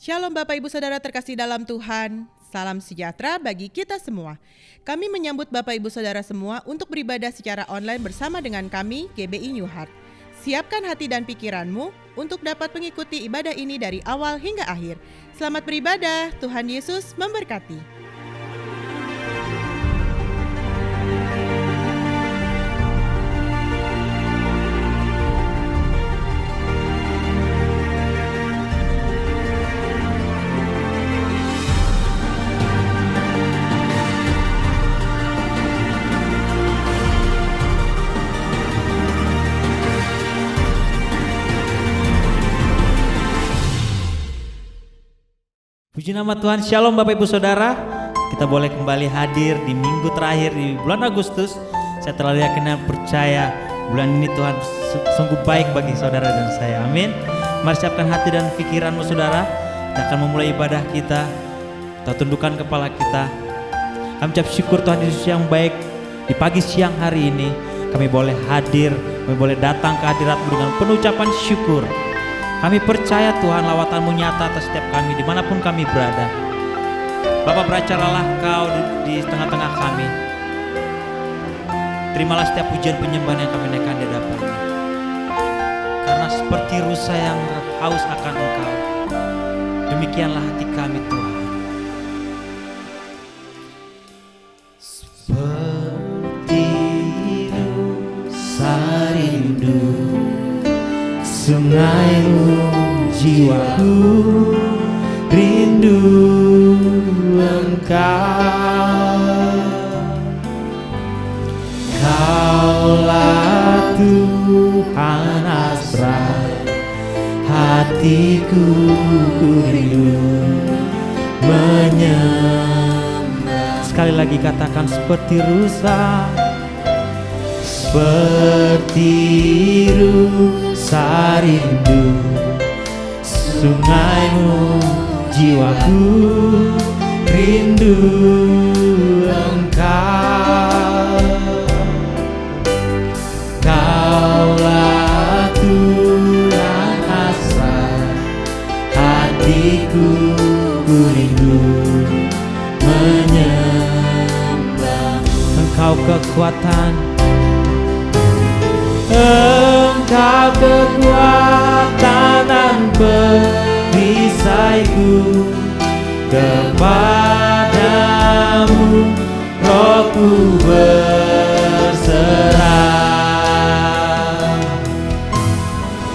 Shalom Bapak Ibu Saudara terkasih dalam Tuhan, salam sejahtera bagi kita semua. Kami menyambut Bapak Ibu Saudara semua untuk beribadah secara online bersama dengan kami GBI New Heart. Siapkan hati dan pikiranmu untuk dapat mengikuti ibadah ini dari awal hingga akhir. Selamat beribadah, Tuhan Yesus memberkati. Puji nama Tuhan, Shalom Bapak Ibu Saudara. Kita boleh kembali hadir di minggu terakhir di bulan Agustus. Saya terlalu yakin dan percaya bulan ini Tuhan sungguh baik bagi saudara dan saya. Amin. Mari siapkan hati dan pikiranmu saudara. Kita akan memulai ibadah kita. Kita tundukkan kepala kita. Kami ucap syukur Tuhan Yesus yang baik. Di pagi siang hari ini kami boleh hadir, kami boleh datang ke hadirat-Mu dengan penuh ucapan syukur. Kami percaya Tuhan lawatan-Mu nyata atas setiap kami dimanapun kami berada. Bapa, beracaralah Kau di tengah-tengah kami. Terimalah setiap pujian penyembahan yang kami naikkan di hadapan-Mu. Karena seperti rusa yang haus akan Engkau, demikianlah hati kami Tuhan. Seperti rusa rindu sungai-Mu, jiwaku rindu Engkau. Kaulah Tuhan hasrat hatiku, ku rindu menyembah. Sekali lagi katakan, seperti rusa, seperti rusa rindu sungai-Mu, jiwaku rindu Engkau. Kaulah Tuhan hasrat hatiku, ku rindu menyembah. Engkau kekuatan, Engkau kekuatan dan perisaiku, kepadamu rohku berserah.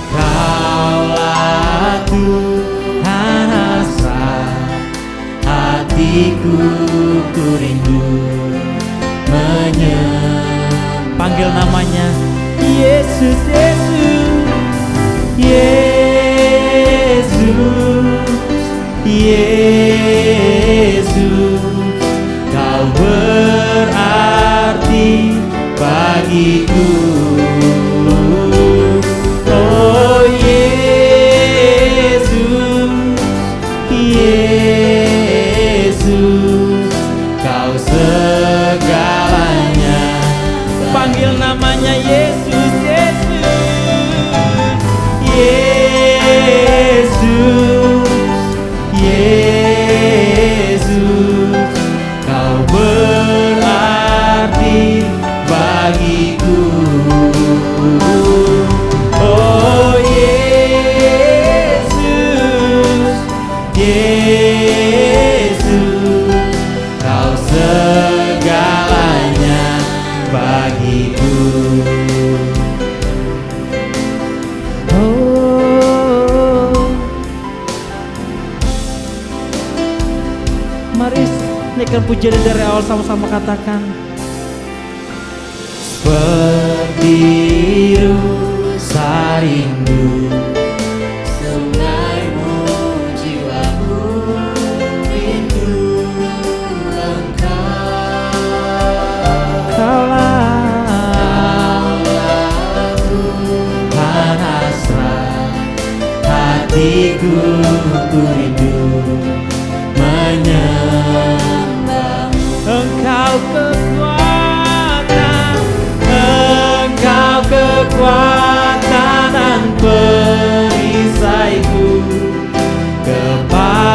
Kaulah Tuhan hasrat hatiku, ku rindu menyembah. Panggil namanya Yesus, Yesus, Yesus, Yesus, Kau berarti bagiku. Oh Yesus, Yesus, Kau segalanya. Panggil namanya Yesus, Yesus, Yesus, Kau berarti bagiku. Oh Yesus, Yesus, Kau segalanya bagiku. Mari naikkan pujian dari awal, sama-sama katakan. Seperti rusa rindu sungai-Mu, jiwaku rindu Engkau. Kaulah Tuhan hasrat hatiku, ku rindu menyembah. Engkau kekuatan, Engkau kekuatan dan perisaiku, kepadamu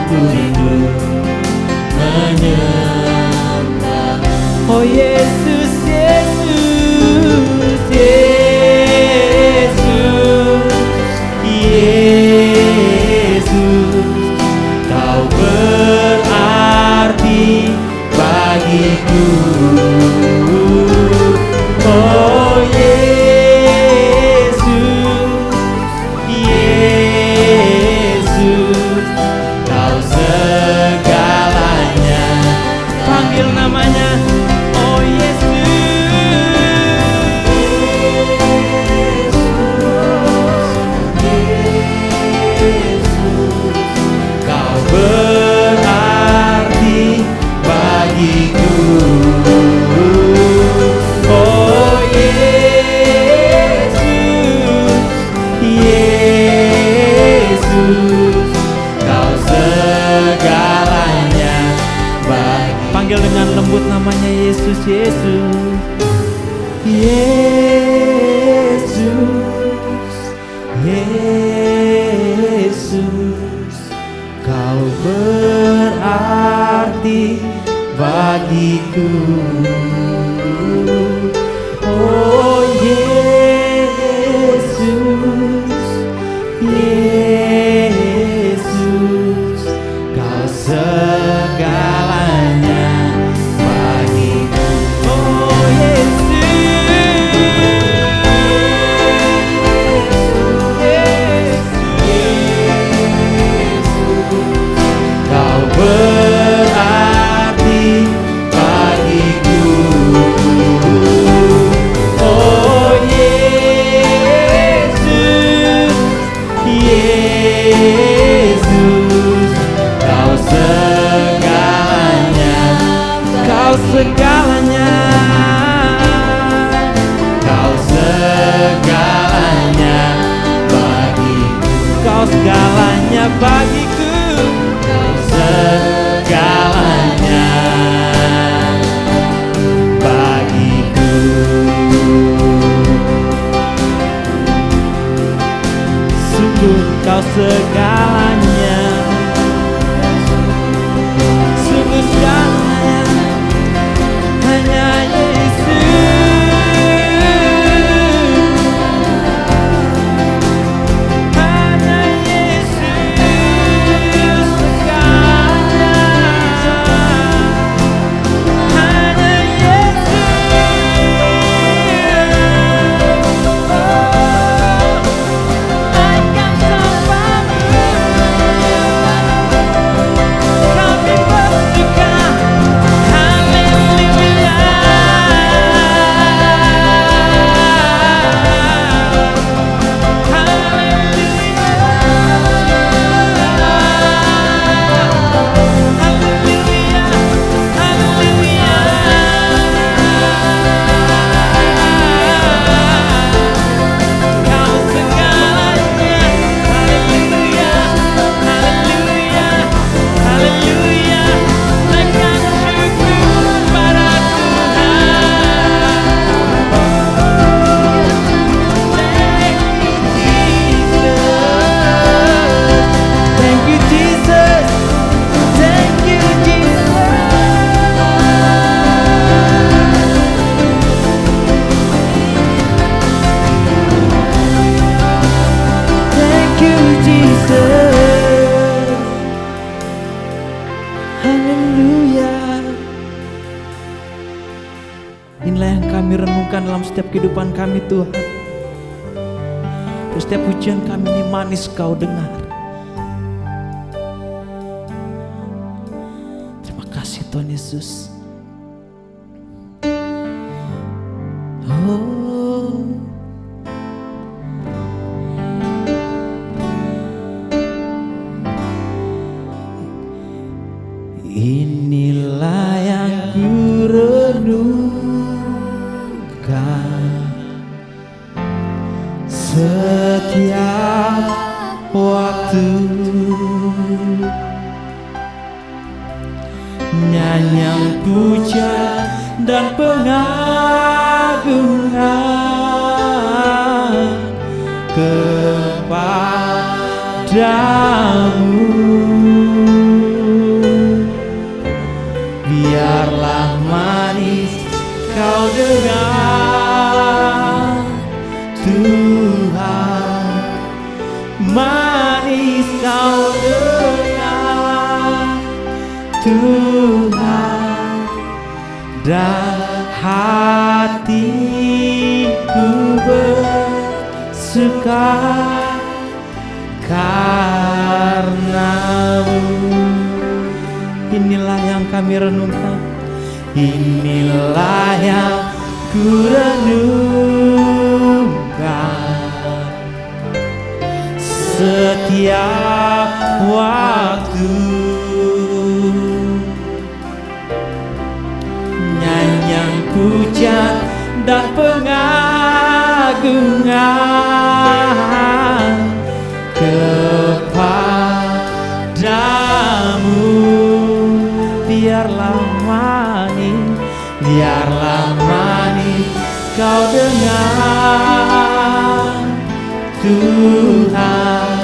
ku rindu menyembah. Oh Yesus, Yesus, Yesus, Yesus, Kau berarti bagiku. Oh Yesus, Yesus, Kau segalanya. Panggil namanya. Oh Yesus, Kau berarti bagiku. Oh Yesus, Yesus, Kau segalanya bagi. Panggil dengan lembut namanya Yesus, Yesus, Yesus, Yesus, Kau berarti bagiku. Oh Yesus, Yesus, Kau segalanya bagiku. Oh Yesus, Kau berarti bagiku. Oh Yesus, Yesus, Kau segalanya, Kau segalanya, Kau segalanya bagiku. Kau segalanya bagiku. Kau segalanya bagiku. Sungguh Kau segalanya, sungguh segalanya. Hanya Yesus, hanya Yesus segalanya, hanya Yesus. Akan selalu kami bersuka. Haleluya, thank you Jesus, thank you Jesus, haleluya. Inilah yang kami renungkan dalam setiap kehidupan kami Tuhan. Setiap pujian kami ini manis Kau dengar. Terima kasih Tuhan Yesus. Oh, inilah yang ku renungkan setiap waktu. Nyanyian puja dan pengagungan kepadamu. Tuhan, dan hatiku bersuka karena-Mu. Inilah yang kami renungkan, inilah yang ku renungkan setiap waktu. Nyanyian pujian dan pengagungan kepadamu. Biarlah manis kau dengar, Tuhan,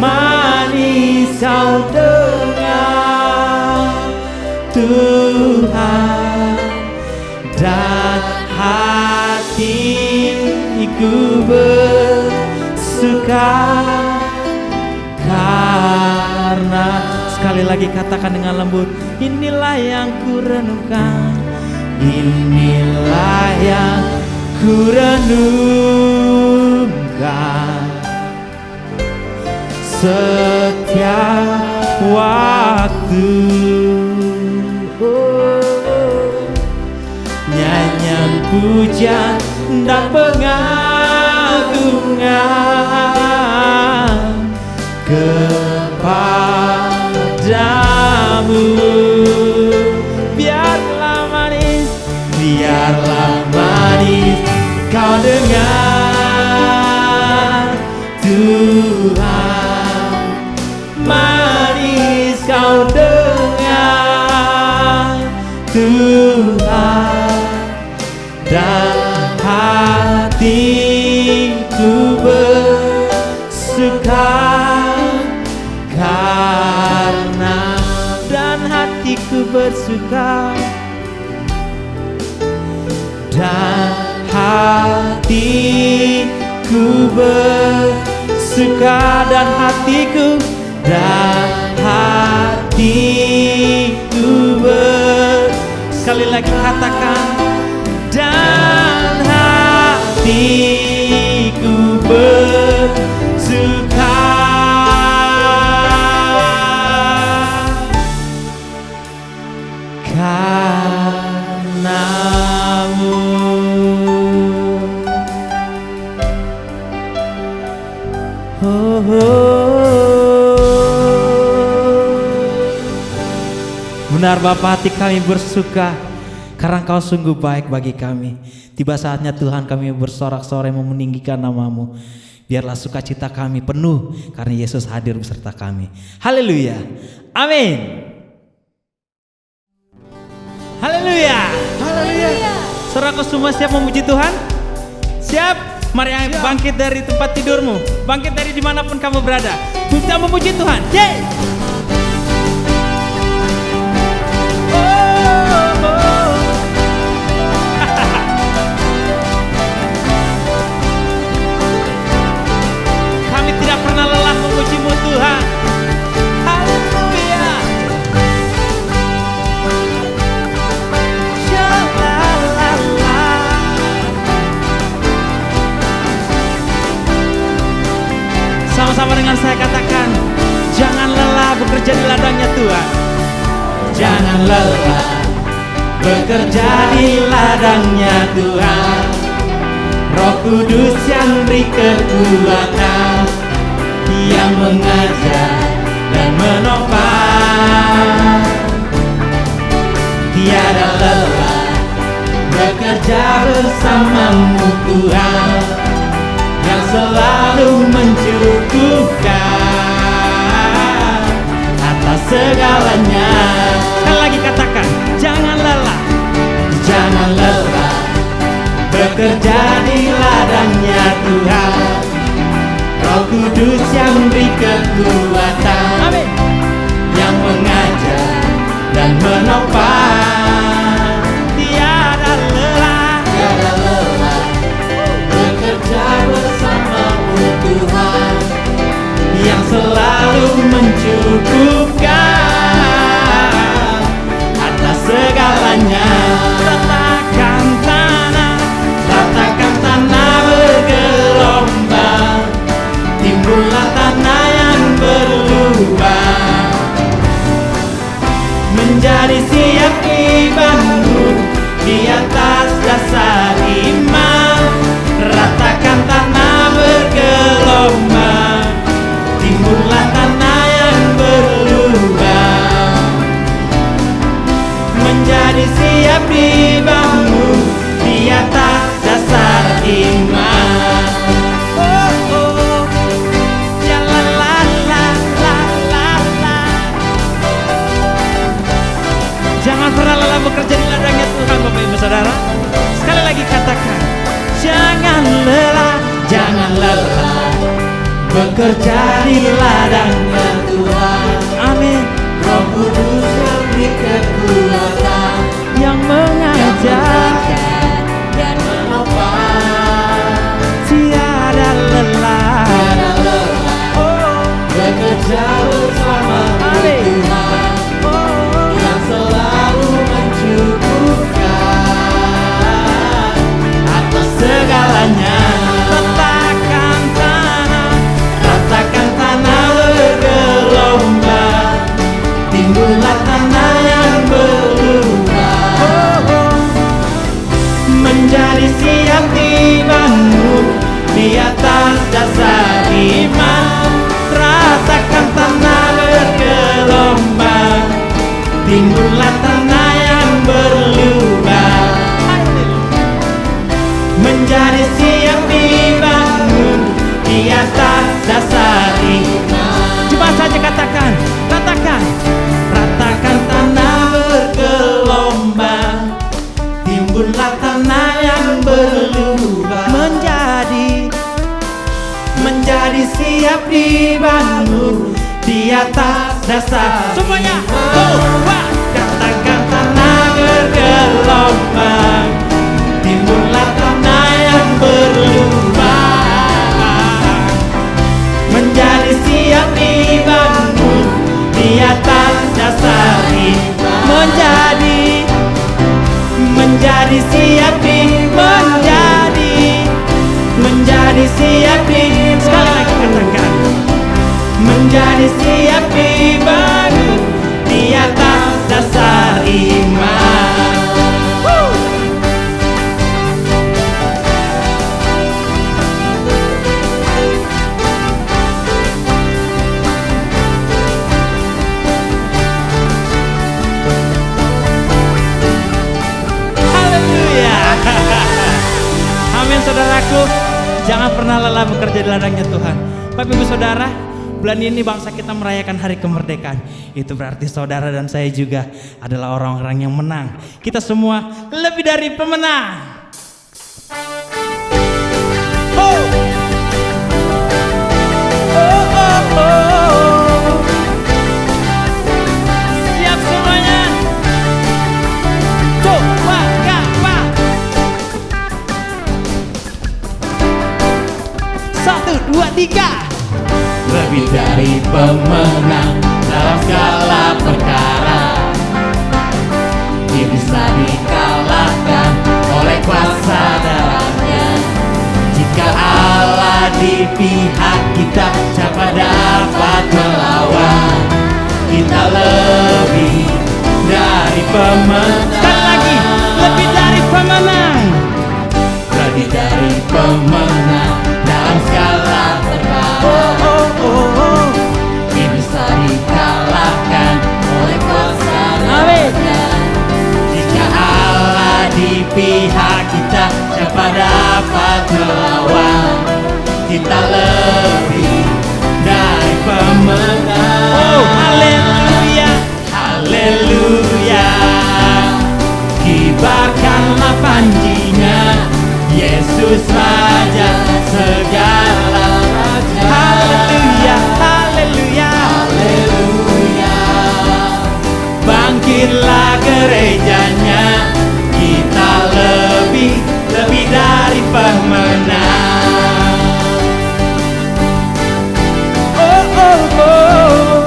manis kau dengar, Tuhan, dan hatiku bersuka karena. Sekali lagi katakan dengan lembut, inilah yang ku renungkan, inilah yang ku renungkan setiap waktu. Nyanyian pujian dan pengagungan kepadamu. Biarlah manis kau dengar, Tuhan, manis kau dengar, Tuhan, dan hatiku bersuka karena, dan hatiku bersuka, dan hatiku bersuka, dan hatiku, dan hatiku sekali lagi katakan, dan hatiku bersuka karena-Mu. Benar Bapa, hati kami bersuka karena Engkau sungguh baik bagi kami. Tiba saatnya Tuhan kami bersorak-sorai meninggikan nama-Mu. Biarlah sukacita kami penuh karena Yesus hadir beserta kami. Haleluya. Amin. Haleluya. Haleluya. Saudaraku semua siap memuji Tuhan? Siap? Mari bangkit dari tempat tidurmu, bangkit dari dimanapun kamu berada, kita memuji Tuhan. Yeay! Kami tidak pernah lelah memuji-Mu Tuhan. Haleluya. Sama-sama dengan saya katakan, jangan lelah bekerja di ladangnya Tuhan. Jangan lelah bekerja di ladangnya Tuhan. Roh Kudus yang beri kekuatan, yang mengajar dan menopang. Tiada lelah bekerja bersama-Mu Tuhan, yang selalu mencukupkan atas segalanya. Sekali lagi katakan, jangan lelah, jangan lelah bekerja di ladangnya Tuhan. Roh Kudus yang beri kekuatan, amin, yang mengajar dan menopang. Tiada lelah, tiada lelah bekerja bersama-Mu Tuhan, yang selalu mencukupkan siap dibangun di atas dasar iman. Oh, oh. Ya la la la la la la. Jangan pernah lelah bekerja di ladangnya Tuhan, Bapak Ibu Saudara. Sekali lagi katakan, jangan lelah, jangan lelah bekerja di ladangnya Tuhan. Amin. Roh Kudus yang beri kekuatan, Yang mengajar dan menopang, tiada lelah. tiada lelah Oh, bekerja bersama Amin. Tuhan oh, yang selalu mencukupkan atas segalanya. Ratakan tanah bergelombang, timbullah tanah yang berlubang. Oh, oh. Menjadi siap dibangun di atas dasar iman. Ratakan tanah bergelombang, timbullah tanah yang berlubang. Menjadi siap dibangun di atas dasar iman. Coba saja katakan, katakan. Ratakan tanah bergelombang, timbullah tanah yang berlubang. Menjadi siap dibangun di atas dasar. Semuanya, coba katakan tanah bergelombang, timbullah tanah yang berlubang. Menjadi siap dibangun di atas dasar iman. Menjadi siap menjadi siap sekali lagi katakan, menjadi siap dibangun di atas dasar iman. Amin saudaraku, jangan pernah lelah bekerja di ladangnya Tuhan. Bapak Ibu Saudara, bulan ini bangsa kita merayakan hari kemerdekaan. Itu berarti saudara dan saya juga adalah orang-orang yang menang. Kita semua lebih dari pemenang. Oh. Oh, oh, oh. Siap semuanya. Coba gapa. 1, 2, 3. lebih dari pemenang dalam segala perkara. Dia bisa dikalahkan oleh kuasa darahnya. Jika Allah di pihak kita, siapa dapat melawan? Kita lebih dari pemenang. Sekali lagi, lebih dari pemenang. Lebih dari pemenang dalam segala perkara. Oh, oh, oh, oh. Dia bisa dikalahkan oleh kuasa Amin. darahnya. Jika Allah di pihak kita, siapa dapat melawan? Kita lebih dari pemenang. Oh, haleluya. Haleluya. Kibarkanlah panjinya, Yesus Raja segala raja. Haleluya, haleluya. Haleluya. Bangkitlah gerejanya, kita lebih dari pemenang. Oh, oh, oh.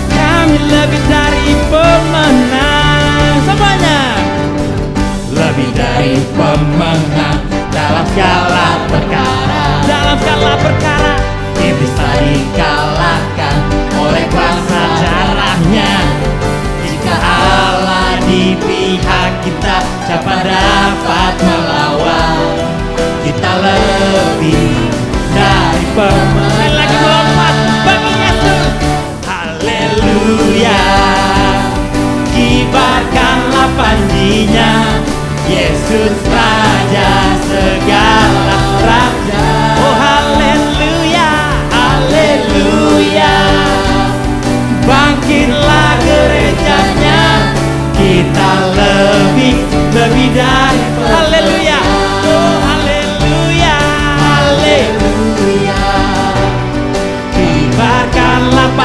Kami lebih dari pemenang. Semuanya. Lebih dari pemenang dalam segala perkara. Dalam segala perkara. Dia bisa dikalahkan oleh kuasa darahnya. Jika Allah di pihak kita, siapa dapat melawan? Kita lebih dari pemenang. Sekali lagi melompat bagi Yesus. Haleluya. Kibarkan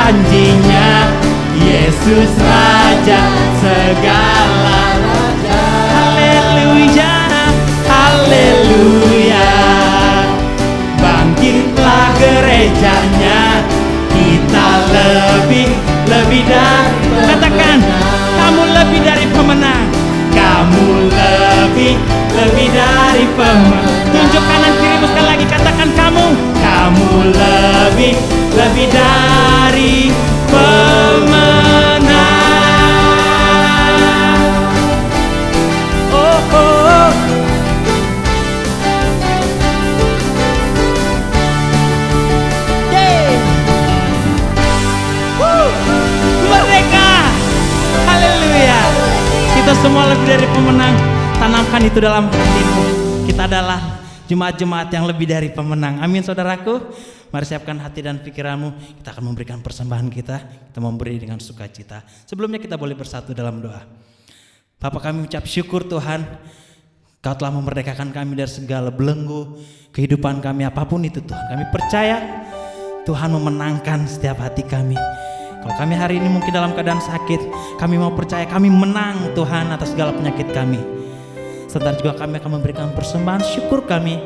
janjinya, Yesus Raja segala raja. Haleluya, haleluya. Bangkitlah gerejanya, kita lebih dari, katakan, kamu lebih dari pemenang. Kamu lebih dari pemenang. Tunjuk kanan kirimu sekali lagi, katakan kamu lebih dari pemenang. Oh, oh. Yeah. Merdeka. Haleluya. Kita semua lebih dari pemenang. Tanamkan itu dalam hatimu. Kita adalah jemaat-jemaat yang lebih dari pemenang. Amin saudaraku. Mari siapkan hati dan pikiranmu. Kita akan memberikan persembahan kita. Kita memberi dengan sukacita. Sebelumnya kita boleh bersatu dalam doa. Bapa, kami ucap syukur Tuhan. Kau telah memerdekakan kami dari segala belenggu kehidupan kami, apapun itu Tuhan. Kami percaya Tuhan memenangkan setiap hati kami. Kalau kami hari ini mungkin dalam keadaan sakit, kami mau percaya kami menang Tuhan atas segala penyakit kami. Sebentar juga kami akan memberikan persembahan syukur kami,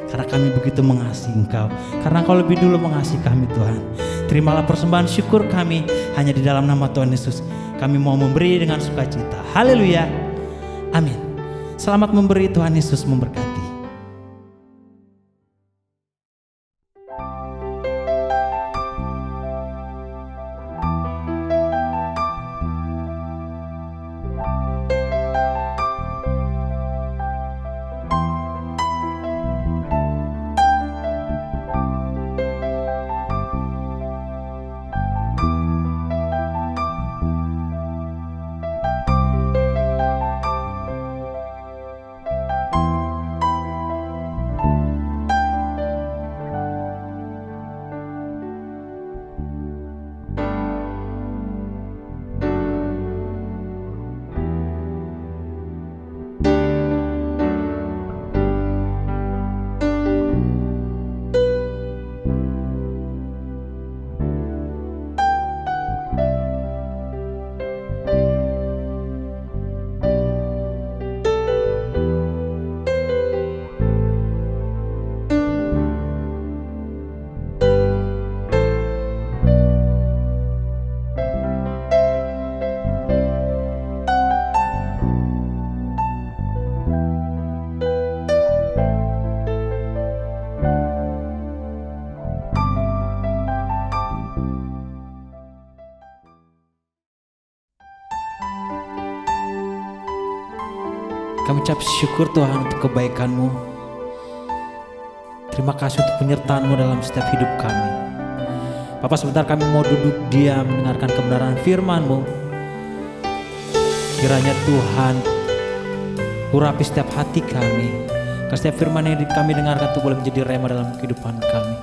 karena kami begitu mengasihi Engkau. Karena Engkau lebih dulu mengasihi kami Tuhan. Terimalah persembahan syukur kami hanya di dalam nama Tuhan Yesus. Kami mau memberi dengan sukacita. Haleluya. Amin. Selamat memberi, Tuhan Yesus memberkati. Kami ucap syukur Tuhan untuk kebaikan-Mu. Terima kasih untuk penyertaan-Mu dalam setiap hidup kami. Bapak, sebentar kami mau duduk diam mendengarkan kebenaran firman-Mu. Kiranya Tuhan urapi setiap hati kami. Karena setiap firman yang kami dengarkan itu boleh menjadi rema dalam kehidupan kami.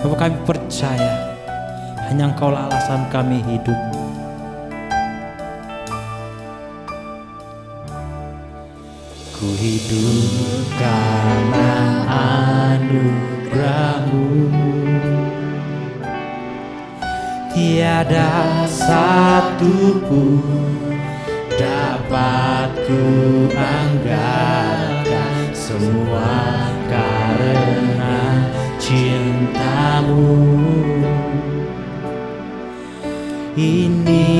Bapak, kami percaya hanya Engkau-lah alasan kami hidup. Ku hidup karena anugerah-Mu, tiada satu pun dapat ku anggarkan, semua karena cinta-Mu. Ini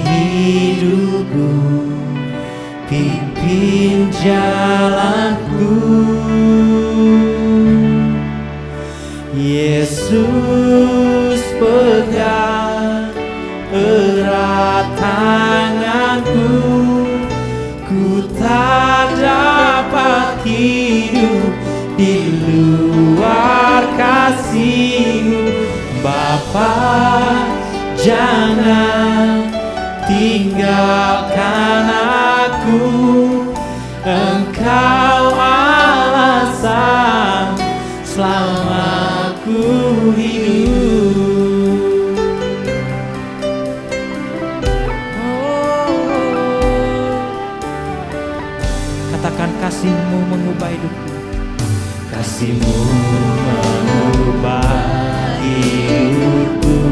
hidupku, pimpin jalanku, Yesus pegang erat tanganku. Ku tak dapat hidup di luar kasih-Mu. Bapa, jangan tinggalkan aku, Engkau alasan selama ku hidup. Katakan, kasih-Mu mengubah hidupku. Kasih-Mu mengubah hidupku.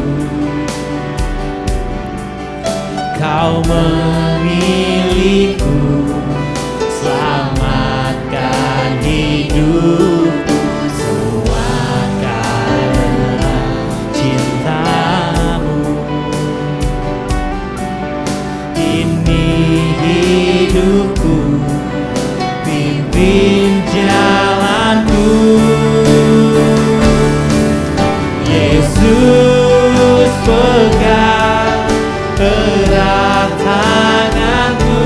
Kau memilihku, selamatkan hidupku, semua karena cintamu. Ini hidupku, pimpin jalanku. Yesus, pegang erat tanganku,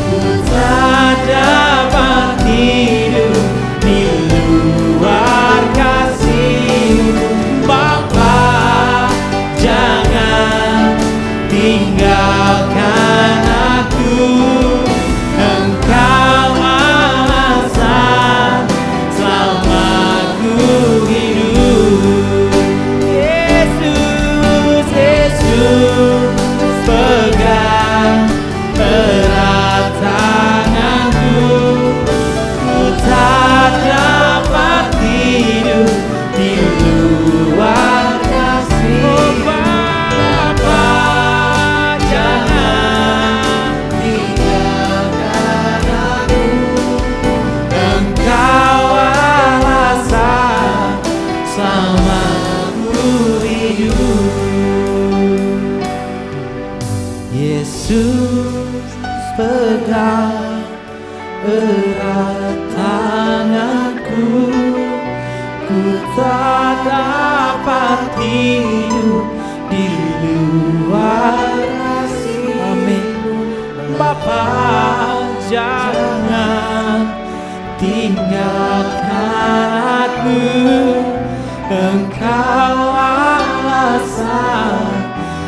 ku tak dapat hidup di luar kasih-Mu. Bapa, jangan tinggalkan aku, Engkau alasan selamatku hidup. Yesus, Yesus, pegang erat tanganku, ku tak dapat hidup di luar kasih. Oh Bapa, jangan tinggalkan aku, Engkau alasan selamatku hidup. Yesus, pegang erat tanganku, ku tak dapat hidup di luar kasih. Amin. Bapa, jangan tinggalkan aku, Engkau alasan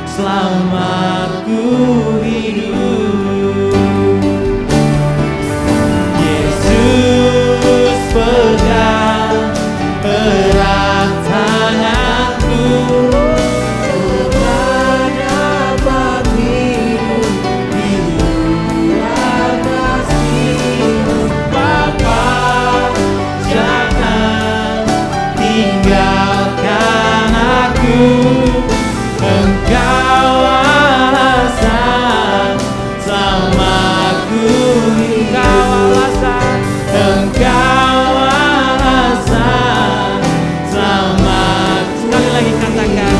selamatku hidup. Yesus, pegang erat tanganku, ku tak dapat hidup di luar kasih-Mu. Bapa, jangan tinggalkan aku, Engkau alasan selamatku. Engkau alasan, Engkau alasan selamatku. Sekali lagi katakan,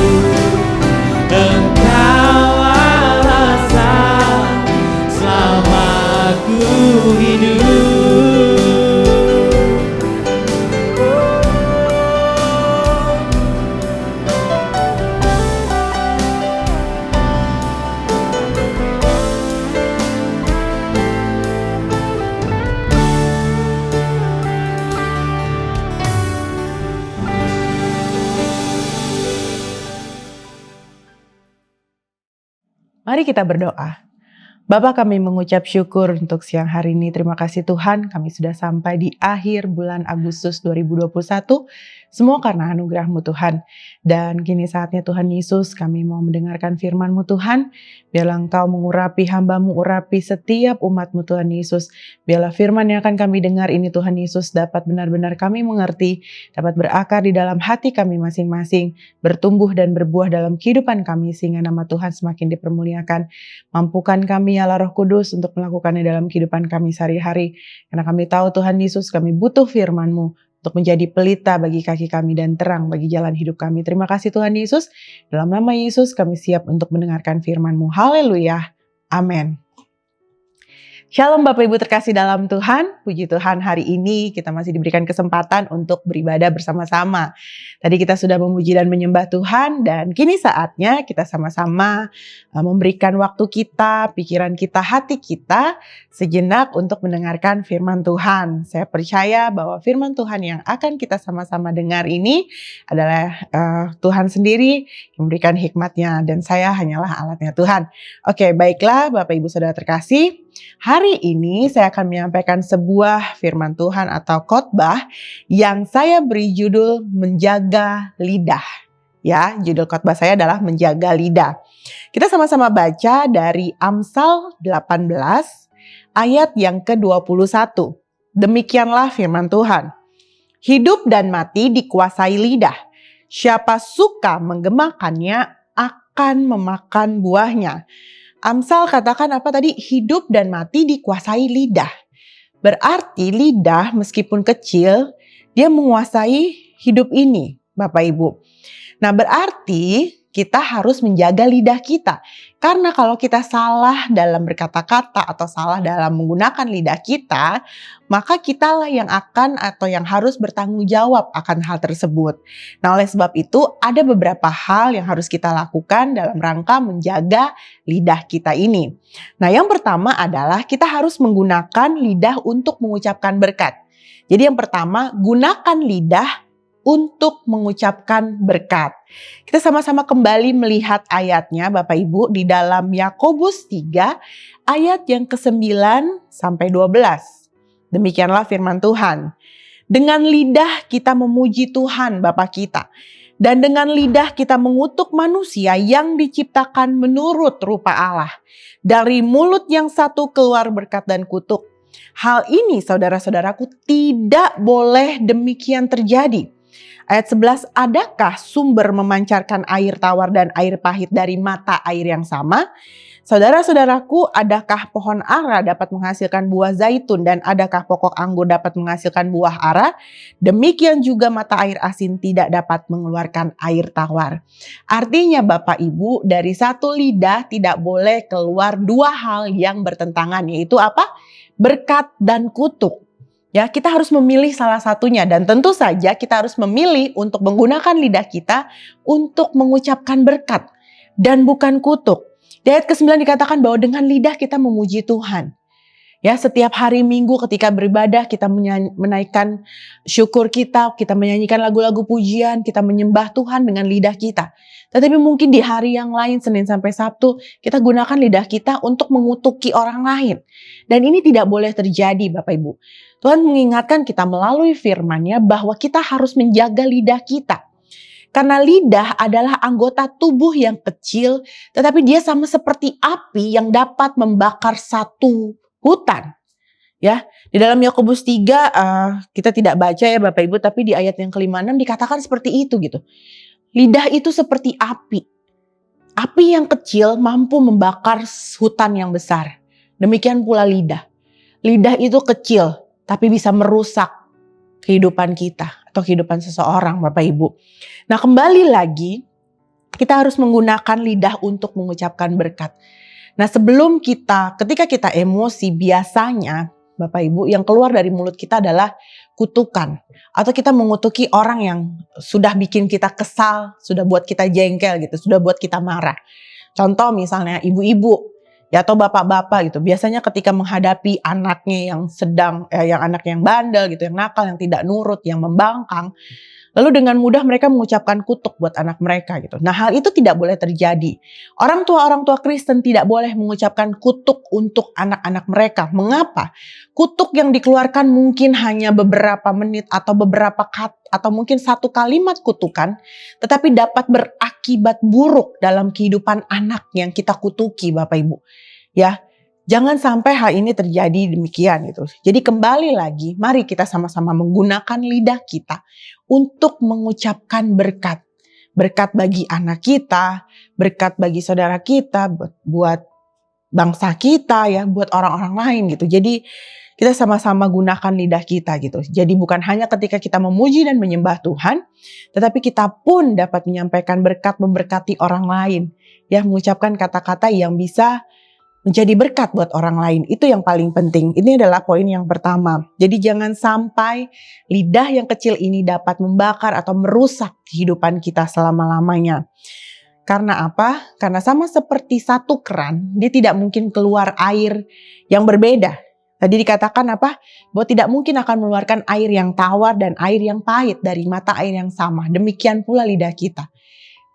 Engkau alasan selamatku hidup. Mari kita berdoa. Bapa, kami mengucap syukur untuk siang hari ini. Terima kasih Tuhan, kami sudah sampai di akhir bulan Agustus 2021. Semua karena anugerah-Mu Tuhan. Dan kini saatnya Tuhan Yesus, kami mau mendengarkan firman-Mu Tuhan. Biarlah Engkau mengurapi hamba-Mu, urapi setiap umat-Mu Tuhan Yesus. Biarlah firman yang akan kami dengar ini Tuhan Yesus dapat benar-benar kami mengerti, dapat berakar di dalam hati kami masing-masing, bertumbuh dan berbuah dalam kehidupan kami sehingga nama Tuhan semakin dipermuliakan. Mampukan kami ya Allah Roh Kudus untuk melakukannya dalam kehidupan kami sehari-hari. Karena kami tahu Tuhan Yesus, kami butuh firman-Mu untuk menjadi pelita bagi kaki kami dan terang bagi jalan hidup kami. Terima kasih Tuhan Yesus. Dalam nama Yesus kami siap untuk mendengarkan firman-Mu. Haleluya. Amin. Shalom Bapak Ibu terkasih dalam Tuhan. Puji Tuhan, hari ini kita masih diberikan kesempatan untuk beribadah bersama-sama. Tadi kita sudah memuji dan menyembah Tuhan, dan kini saatnya kita sama-sama memberikan waktu kita, pikiran kita, hati kita sejenak untuk mendengarkan firman Tuhan. Saya percaya bahwa firman Tuhan yang akan kita sama-sama dengar ini adalah Tuhan sendiri yang memberikan hikmatnya, dan saya hanyalah alatnya Tuhan. Oke, baiklah Bapak Ibu Saudara terkasih. Hari ini saya akan menyampaikan sebuah firman Tuhan atau khotbah yang saya beri judul Menjaga Lidah. Ya, judul khotbah saya adalah Menjaga Lidah. Kita sama-sama baca dari Amsal 18 ayat yang ke-21. Demikianlah firman Tuhan. Hidup dan mati dikuasai lidah. Siapa suka menggemakannya akan memakan buahnya. Amsal katakan apa tadi? Hidup dan mati dikuasai lidah. Berarti lidah meskipun kecil, dia menguasai hidup ini, Bapak Ibu. Nah, berarti kita harus menjaga lidah kita. Karena kalau kita salah dalam berkata-kata atau salah dalam menggunakan lidah kita, maka kitalah yang akan atau yang harus bertanggung jawab akan hal tersebut. Nah, oleh sebab itu ada beberapa hal yang harus kita lakukan dalam rangka menjaga lidah kita ini. Nah, yang pertama adalah kita harus menggunakan lidah untuk mengucapkan berkat. Jadi yang pertama, gunakan lidah untuk mengucapkan berkat. Kita sama-sama kembali melihat ayatnya Bapak Ibu di dalam Yakobus 3 ayat yang ke-9 sampai 12. Demikianlah firman Tuhan. Dengan lidah kita memuji Tuhan Bapa kita. Dan dengan lidah kita mengutuk manusia yang diciptakan menurut rupa Allah. Dari mulut yang satu keluar berkat dan kutuk. Hal ini saudara-saudaraku tidak boleh demikian terjadi. Ayat 11, adakah sumber memancarkan air tawar dan air pahit dari mata air yang sama? Saudara-saudaraku, adakah pohon ara dapat menghasilkan buah zaitun dan adakah pokok anggur dapat menghasilkan buah ara? Demikian juga mata air asin tidak dapat mengeluarkan air tawar. Artinya Bapak Ibu, dari satu lidah tidak boleh keluar dua hal yang bertentangan, yaitu apa? Berkat dan kutuk. Ya, kita harus memilih salah satunya dan tentu saja kita harus memilih untuk menggunakan lidah kita untuk mengucapkan berkat dan bukan kutuk. Di ayat ke-9 dikatakan bahwa dengan lidah kita memuji Tuhan. Ya, setiap hari Minggu ketika beribadah kita menaikkan syukur kita menyanyikan lagu-lagu pujian, kita menyembah Tuhan dengan lidah kita. Tetapi mungkin di hari yang lain, Senin sampai Sabtu, kita gunakan lidah kita untuk mengutuki orang lain. Dan ini tidak boleh terjadi Bapak Ibu. Tuhan mengingatkan kita melalui firman-Nya bahwa kita harus menjaga lidah kita. Karena lidah adalah anggota tubuh yang kecil, tetapi dia sama seperti api yang dapat membakar satu hutan. Ya, di dalam Yakobus 3 kita tidak baca ya Bapak Ibu, tapi di ayat yang ke-5-6 dikatakan seperti itu gitu. Lidah itu seperti api. Api yang kecil mampu membakar hutan yang besar. Demikian pula lidah. Lidah itu kecil, tapi bisa merusak kehidupan kita atau kehidupan seseorang Bapak Ibu. Nah, kembali lagi kita harus menggunakan lidah untuk mengucapkan berkat. Nah, ketika kita emosi biasanya Bapak Ibu yang keluar dari mulut kita adalah kutukan. Atau kita mengutuki orang yang sudah bikin kita kesal, sudah buat kita jengkel gitu, sudah buat kita marah. Contoh misalnya ibu-ibu ya atau bapak-bapak gitu. Biasanya ketika menghadapi anaknya yang anak yang bandel gitu, yang nakal, yang tidak nurut, yang membangkang, lalu dengan mudah mereka mengucapkan kutuk buat anak mereka gitu. Nah, hal itu tidak boleh terjadi. Orang tua Kristen tidak boleh mengucapkan kutuk untuk anak-anak mereka. Mengapa? Kutuk yang dikeluarkan mungkin hanya beberapa menit atau beberapa atau mungkin satu kalimat kutukan, tetapi dapat berakibat buruk dalam kehidupan anak yang kita kutuki Bapak Ibu. Ya, jangan sampai hal ini terjadi demikian gitu. Jadi kembali lagi, mari kita sama-sama menggunakan lidah kita untuk mengucapkan berkat. Berkat bagi anak kita, berkat bagi saudara kita, buat bangsa kita ya, buat orang-orang lain gitu. Jadi kita sama-sama gunakan lidah kita gitu. Jadi bukan hanya ketika kita memuji dan menyembah Tuhan, tetapi kita pun dapat menyampaikan berkat, memberkati orang lain. Ya, mengucapkan kata-kata yang bisa menjadi berkat buat orang lain. Itu yang paling penting. Ini adalah poin yang pertama. Jadi jangan sampai lidah yang kecil ini dapat membakar atau merusak kehidupan kita selama-lamanya. Karena apa? Karena sama seperti satu keran, dia tidak mungkin keluar air yang berbeda. Tadi dikatakan apa? Bahwa tidak mungkin akan mengeluarkan air yang tawar dan air yang pahit dari mata air yang sama. Demikian pula lidah kita.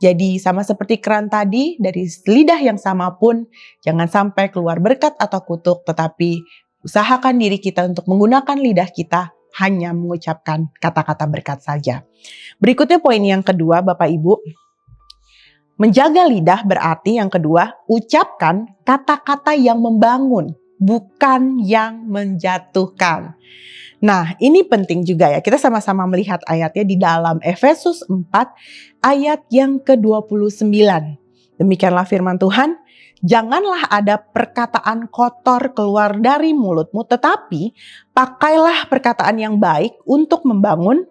Jadi sama seperti keran tadi, dari lidah yang sama pun jangan sampai keluar berkat atau kutuk, tetapi usahakan diri kita untuk menggunakan lidah kita hanya mengucapkan kata-kata berkat saja. Berikutnya poin yang kedua Bapak Ibu. Menjaga lidah berarti yang kedua, ucapkan kata-kata yang membangun, bukan yang menjatuhkan. Nah, ini penting juga ya. Kita sama-sama melihat ayatnya di dalam Efesus 4 ayat yang ke-29. Demikianlah firman Tuhan. Janganlah ada perkataan kotor keluar dari mulutmu, tetapi pakailah perkataan yang baik untuk membangun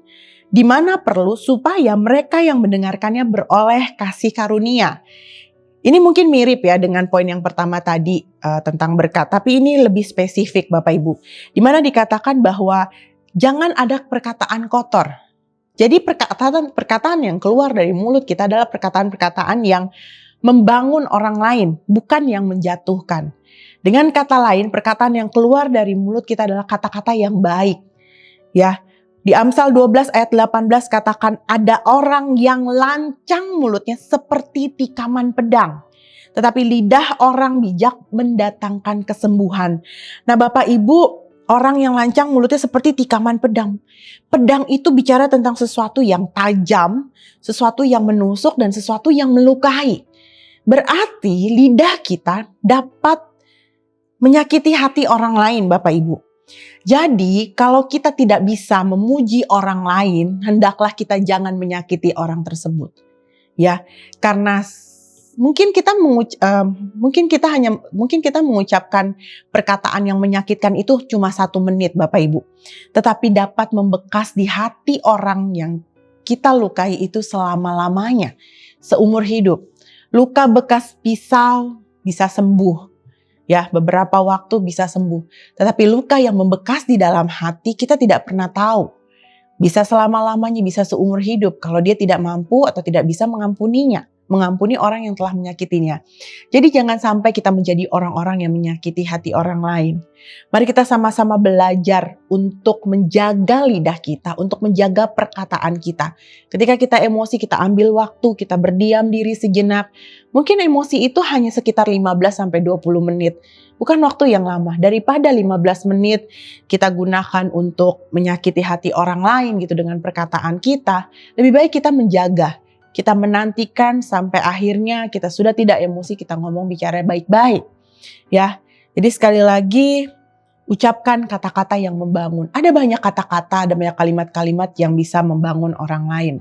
di mana perlu, supaya mereka yang mendengarkannya beroleh kasih karunia. Ini mungkin mirip ya dengan poin yang pertama tadi tentang berkat, tapi ini lebih spesifik Bapak Ibu. Di mana dikatakan bahwa jangan ada perkataan kotor. Jadi perkataan yang keluar dari mulut kita adalah perkataan-perkataan yang membangun orang lain, bukan yang menjatuhkan. Dengan kata lain, perkataan yang keluar dari mulut kita adalah kata-kata yang baik. Ya, di Amsal 12 ayat 18 katakan, ada orang yang lancang mulutnya seperti tikaman pedang, tetapi lidah orang bijak mendatangkan kesembuhan. Nah Bapak Ibu, orang yang lancang mulutnya seperti tikaman pedang. Pedang itu bicara tentang sesuatu yang tajam, sesuatu yang menusuk, dan sesuatu yang melukai. Berarti lidah kita dapat menyakiti hati orang lain Bapak Ibu. Jadi kalau kita tidak bisa memuji orang lain, hendaklah kita jangan menyakiti orang tersebut. Ya, karena mungkin kita mengucapkan perkataan yang menyakitkan itu cuma 1 menit Bapak Ibu. Tetapi dapat membekas di hati orang yang kita lukai itu selama-lamanya, seumur hidup. Luka bekas pisau bisa sembuh. Ya, beberapa waktu bisa sembuh. Tetapi luka yang membekas di dalam hati kita tidak pernah tahu. Bisa selama-lamanya, bisa seumur hidup kalau dia tidak mampu atau tidak bisa mengampuni orang yang telah menyakitinya. Jadi jangan sampai kita menjadi orang-orang yang menyakiti hati orang lain. Mari kita sama-sama belajar untuk menjaga lidah kita, untuk menjaga perkataan kita. Ketika kita emosi, kita ambil waktu, kita berdiam diri sejenak. Mungkin emosi itu hanya sekitar 15-20 menit. Bukan waktu yang lama. Daripada 15 menit kita gunakan untuk menyakiti hati orang lain gitu dengan perkataan kita, lebih baik kita menjaga. Kita menantikan sampai akhirnya kita sudah tidak emosi, kita ngomong bicara baik-baik. Ya, jadi sekali lagi ucapkan kata-kata yang membangun. Ada banyak kata-kata, ada banyak kalimat-kalimat yang bisa membangun orang lain.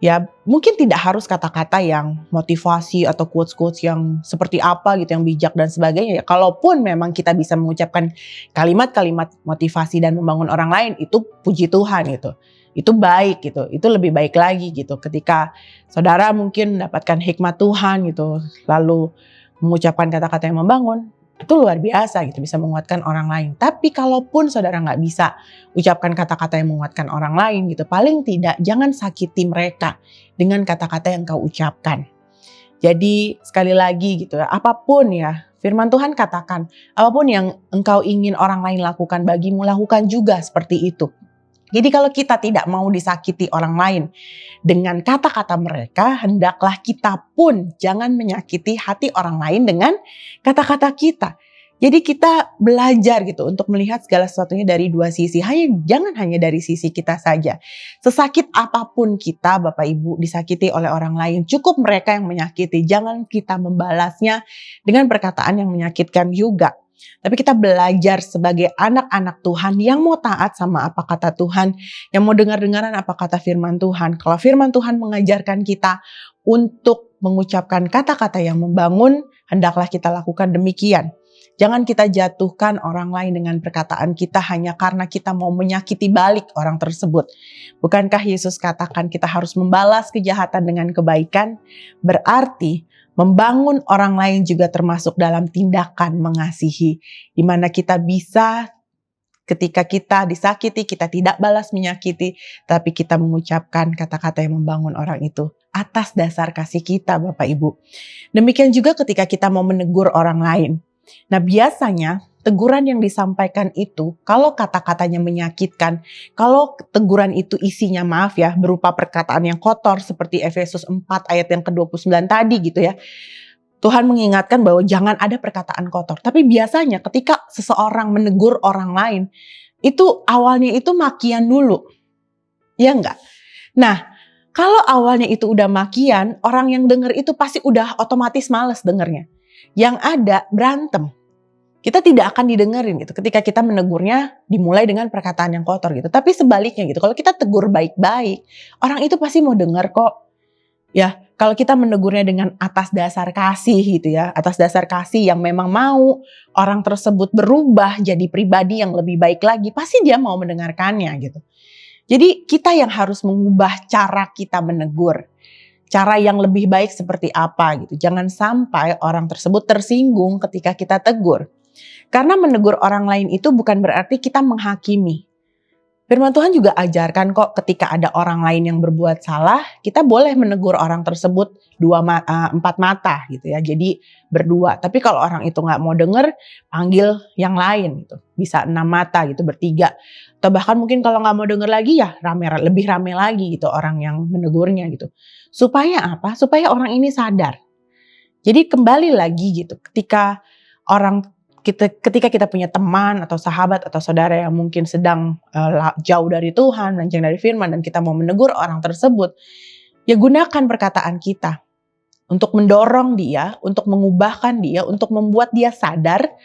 Ya, mungkin tidak harus kata-kata yang motivasi atau quotes-quotes yang seperti apa gitu, yang bijak dan sebagainya. Ya, kalaupun memang kita bisa mengucapkan kalimat-kalimat motivasi dan membangun orang lain, itu puji Tuhan gitu. Itu baik gitu, itu lebih baik lagi gitu. Ketika saudara mungkin mendapatkan hikmat Tuhan gitu, lalu mengucapkan kata-kata yang membangun, itu luar biasa gitu, bisa menguatkan orang lain. Tapi kalaupun saudara nggak bisa ucapkan kata-kata yang menguatkan orang lain gitu, paling tidak jangan sakiti mereka dengan kata-kata yang kau ucapkan. Jadi sekali lagi gitu ya, apapun ya, firman Tuhan katakan, apapun yang engkau ingin orang lain lakukan bagimu, lakukan juga seperti itu. Jadi kalau kita tidak mau disakiti orang lain dengan kata-kata mereka, hendaklah kita pun jangan menyakiti hati orang lain dengan kata-kata kita. Jadi kita belajar gitu untuk melihat segala sesuatunya dari 2 sisi. Jangan hanya dari sisi kita saja. Sesakit apapun kita Bapak Ibu disakiti oleh orang lain, cukup mereka yang menyakiti. Jangan kita membalasnya dengan perkataan yang menyakitkan juga. Tapi kita belajar sebagai anak-anak Tuhan yang mau taat sama apa kata Tuhan, yang mau dengar-dengaran apa kata firman Tuhan. Kalau firman Tuhan mengajarkan kita untuk mengucapkan kata-kata yang membangun, hendaklah kita lakukan demikian. Jangan kita jatuhkan orang lain dengan perkataan kita hanya karena kita mau menyakiti balik orang tersebut. Bukankah Yesus katakan kita harus membalas kejahatan dengan kebaikan? Berarti membangun orang lain juga termasuk dalam tindakan mengasihi. Di mana kita bisa ketika kita disakiti, kita tidak balas menyakiti, tapi kita mengucapkan kata-kata yang membangun orang itu atas dasar kasih kita Bapak Ibu. Demikian juga ketika kita mau menegur orang lain. Nah biasanya teguran yang disampaikan itu, kalau kata-katanya menyakitkan, kalau teguran itu isinya maaf ya, berupa perkataan yang kotor seperti Efesus 4 ayat yang ke-29 tadi gitu ya. Tuhan mengingatkan bahwa jangan ada perkataan kotor. Tapi biasanya ketika seseorang menegur orang lain, itu awalnya itu makian dulu. Ya enggak? Nah, kalau awalnya itu udah makian, orang yang denger itu pasti udah otomatis males dengernya. Yang ada berantem. Kita tidak akan didengerin gitu. Ketika kita menegurnya dimulai dengan perkataan yang kotor gitu. Tapi sebaliknya gitu. Kalau kita tegur baik-baik, orang itu pasti mau denger kok. Ya, kalau kita menegurnya dengan atas dasar kasih gitu ya, atas dasar kasih yang memang mau orang tersebut berubah jadi pribadi yang lebih baik lagi, pasti dia mau mendengarkannya gitu. Jadi kita yang harus mengubah cara kita menegur. Cara yang lebih baik seperti apa gitu. Jangan sampai orang tersebut tersinggung ketika kita tegur. Karena menegur orang lain itu bukan berarti kita menghakimi. Firman Tuhan juga ajarkan kok ketika ada orang lain yang berbuat salah, kita boleh menegur orang tersebut 4 mata gitu ya. Jadi berdua. Tapi kalau orang itu nggak mau denger, panggil yang lain gitu. Bisa 6 mata gitu, bertiga. Atau bahkan mungkin kalau nggak mau denger lagi ya lebih rame lagi gitu orang yang menegurnya gitu. Supaya apa? Supaya orang ini sadar. Jadi kembali lagi gitu, ketika kita punya teman atau sahabat atau saudara yang mungkin sedang jauh dari Tuhan, melenceng dari firman, dan kita mau menegur orang tersebut, ya gunakan perkataan kita untuk mendorong dia, untuk mengubahkan dia, untuk membuat dia sadar,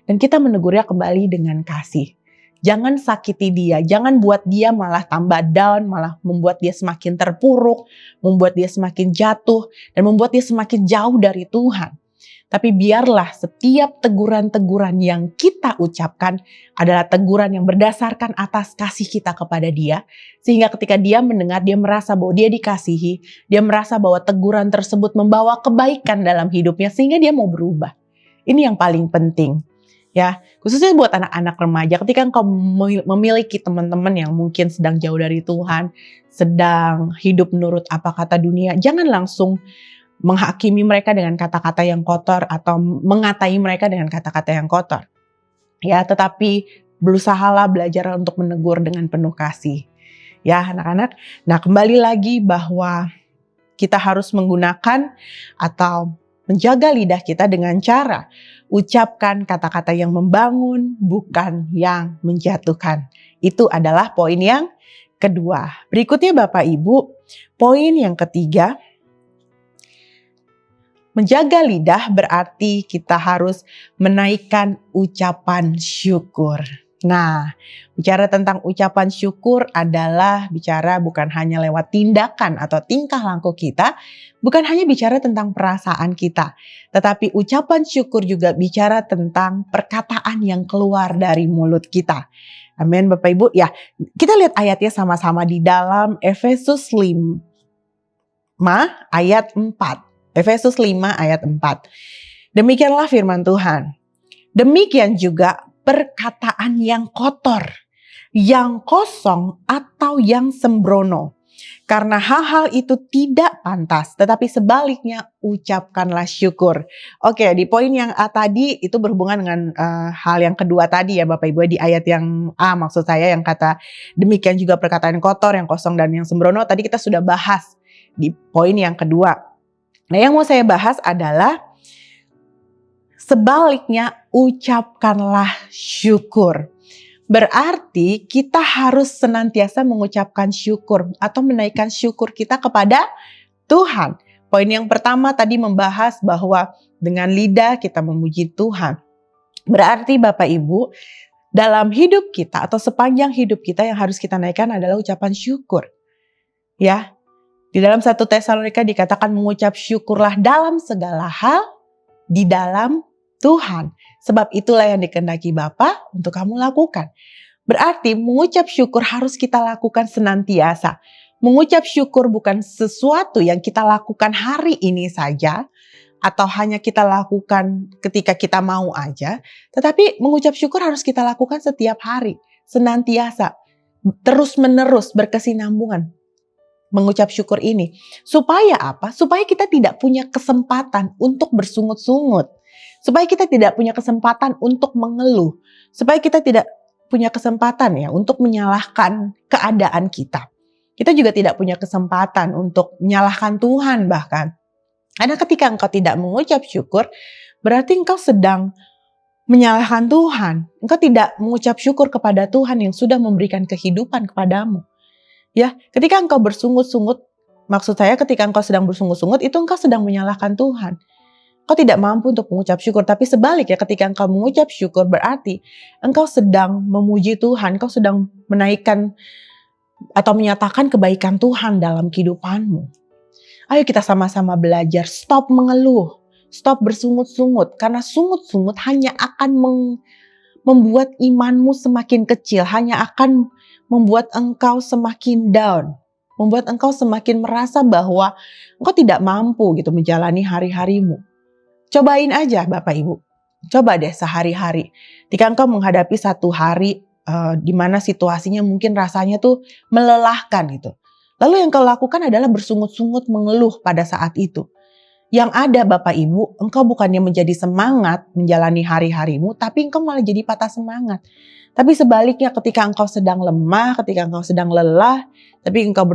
dan kita menegurnya kembali dengan kasih. Jangan sakiti dia, jangan buat dia malah tambah down, malah membuat dia semakin terpuruk, membuat dia semakin jatuh, dan membuat dia semakin jauh dari Tuhan. Tapi biarlah setiap teguran-teguran yang kita ucapkan adalah teguran yang berdasarkan atas kasih kita kepada dia. Sehingga ketika dia mendengar, dia merasa bahwa dia dikasihi, dia merasa bahwa teguran tersebut membawa kebaikan dalam hidupnya sehingga dia mau berubah. Ini yang paling penting. Ya, khususnya buat anak-anak remaja, ketika engkau memiliki teman-teman yang mungkin sedang jauh dari Tuhan, sedang hidup menurut apa kata dunia, jangan langsung menghakimi mereka dengan kata-kata yang kotor atau mengatai mereka dengan kata-kata yang kotor. Ya, tetapi berusahalah belajar untuk menegur dengan penuh kasih. Ya, anak-anak. Nah, kembali lagi bahwa kita harus menggunakan atau menjaga lidah kita dengan cara ucapkan kata-kata yang membangun, bukan yang menjatuhkan. Itu adalah poin yang kedua. Berikutnya Bapak Ibu, poin yang ketiga, menjaga lidah berarti kita harus menaikkan ucapan syukur. Nah, bicara tentang ucapan syukur adalah bicara bukan hanya lewat tindakan atau tingkah laku kita, bukan hanya bicara tentang perasaan kita, tetapi ucapan syukur juga bicara tentang perkataan yang keluar dari mulut kita. Amin Bapak Ibu. Ya, kita lihat ayatnya sama-sama di dalam Efesus 5 ayat 4. Efesus 5 ayat 4. Demikianlah firman Tuhan. Demikian juga perkataan yang kotor, yang kosong atau yang sembrono. Karena hal-hal itu tidak pantas, tetapi sebaliknya ucapkanlah syukur. Oke, di poin yang A tadi itu berhubungan dengan hal yang kedua tadi ya Bapak Ibu. Di ayat yang A maksud saya yang kata demikian juga perkataan kotor, yang kosong dan yang sembrono. Tadi kita sudah bahas di poin yang kedua. Nah, yang mau saya bahas adalah sebaliknya ucapkanlah syukur. Berarti kita harus senantiasa mengucapkan syukur atau menaikkan syukur kita kepada Tuhan. Poin yang pertama tadi membahas bahwa dengan lidah kita memuji Tuhan. Berarti Bapak Ibu, dalam hidup kita atau sepanjang hidup kita yang harus kita naikkan adalah ucapan syukur. Ya. Di dalam 1 Tesalonika dikatakan mengucap syukurlah dalam segala hal di dalam Tuhan. Sebab itulah yang dikehendaki Bapa untuk kamu lakukan. Berarti mengucap syukur harus kita lakukan senantiasa. Mengucap syukur bukan sesuatu yang kita lakukan hari ini saja. Atau hanya kita lakukan ketika kita mau aja. Tetapi mengucap syukur harus kita lakukan setiap hari. Senantiasa. Terus menerus berkesinambungan. Mengucap syukur ini. Supaya apa? Supaya kita tidak punya kesempatan untuk bersungut-sungut. Supaya kita tidak punya kesempatan untuk mengeluh. Supaya kita tidak punya kesempatan ya untuk menyalahkan keadaan kita. Kita juga tidak punya kesempatan untuk menyalahkan Tuhan bahkan. Karena ketika engkau tidak mengucap syukur, berarti engkau sedang menyalahkan Tuhan. Engkau tidak mengucap syukur kepada Tuhan yang sudah memberikan kehidupan kepadamu. Ya, ketika engkau bersungut-sungut, maksud saya ketika engkau sedang bersungut-sungut, itu engkau sedang menyalahkan Tuhan. Engkau tidak mampu untuk mengucap syukur, tapi sebaliknya ketika engkau mengucap syukur berarti engkau sedang memuji Tuhan, engkau sedang menaikkan atau menyatakan kebaikan Tuhan dalam kehidupanmu. Ayo kita sama-sama belajar, stop mengeluh, stop bersungut-sungut. Karena sungut-sungut hanya akan membuat imanmu semakin kecil, hanya akan membuat engkau semakin down, membuat engkau semakin merasa bahwa engkau tidak mampu gitu menjalani hari-harimu. Cobain aja Bapak Ibu, coba deh sehari-hari. Ketika engkau menghadapi satu hari di mana situasinya mungkin rasanya tuh melelahkan gitu. Lalu yang kau lakukan adalah bersungut-sungut mengeluh pada saat itu. Yang ada Bapak Ibu, engkau bukannya menjadi semangat menjalani hari-harimu, tapi engkau malah jadi patah semangat. Tapi sebaliknya ketika engkau sedang lemah, ketika engkau sedang lelah, tapi engkau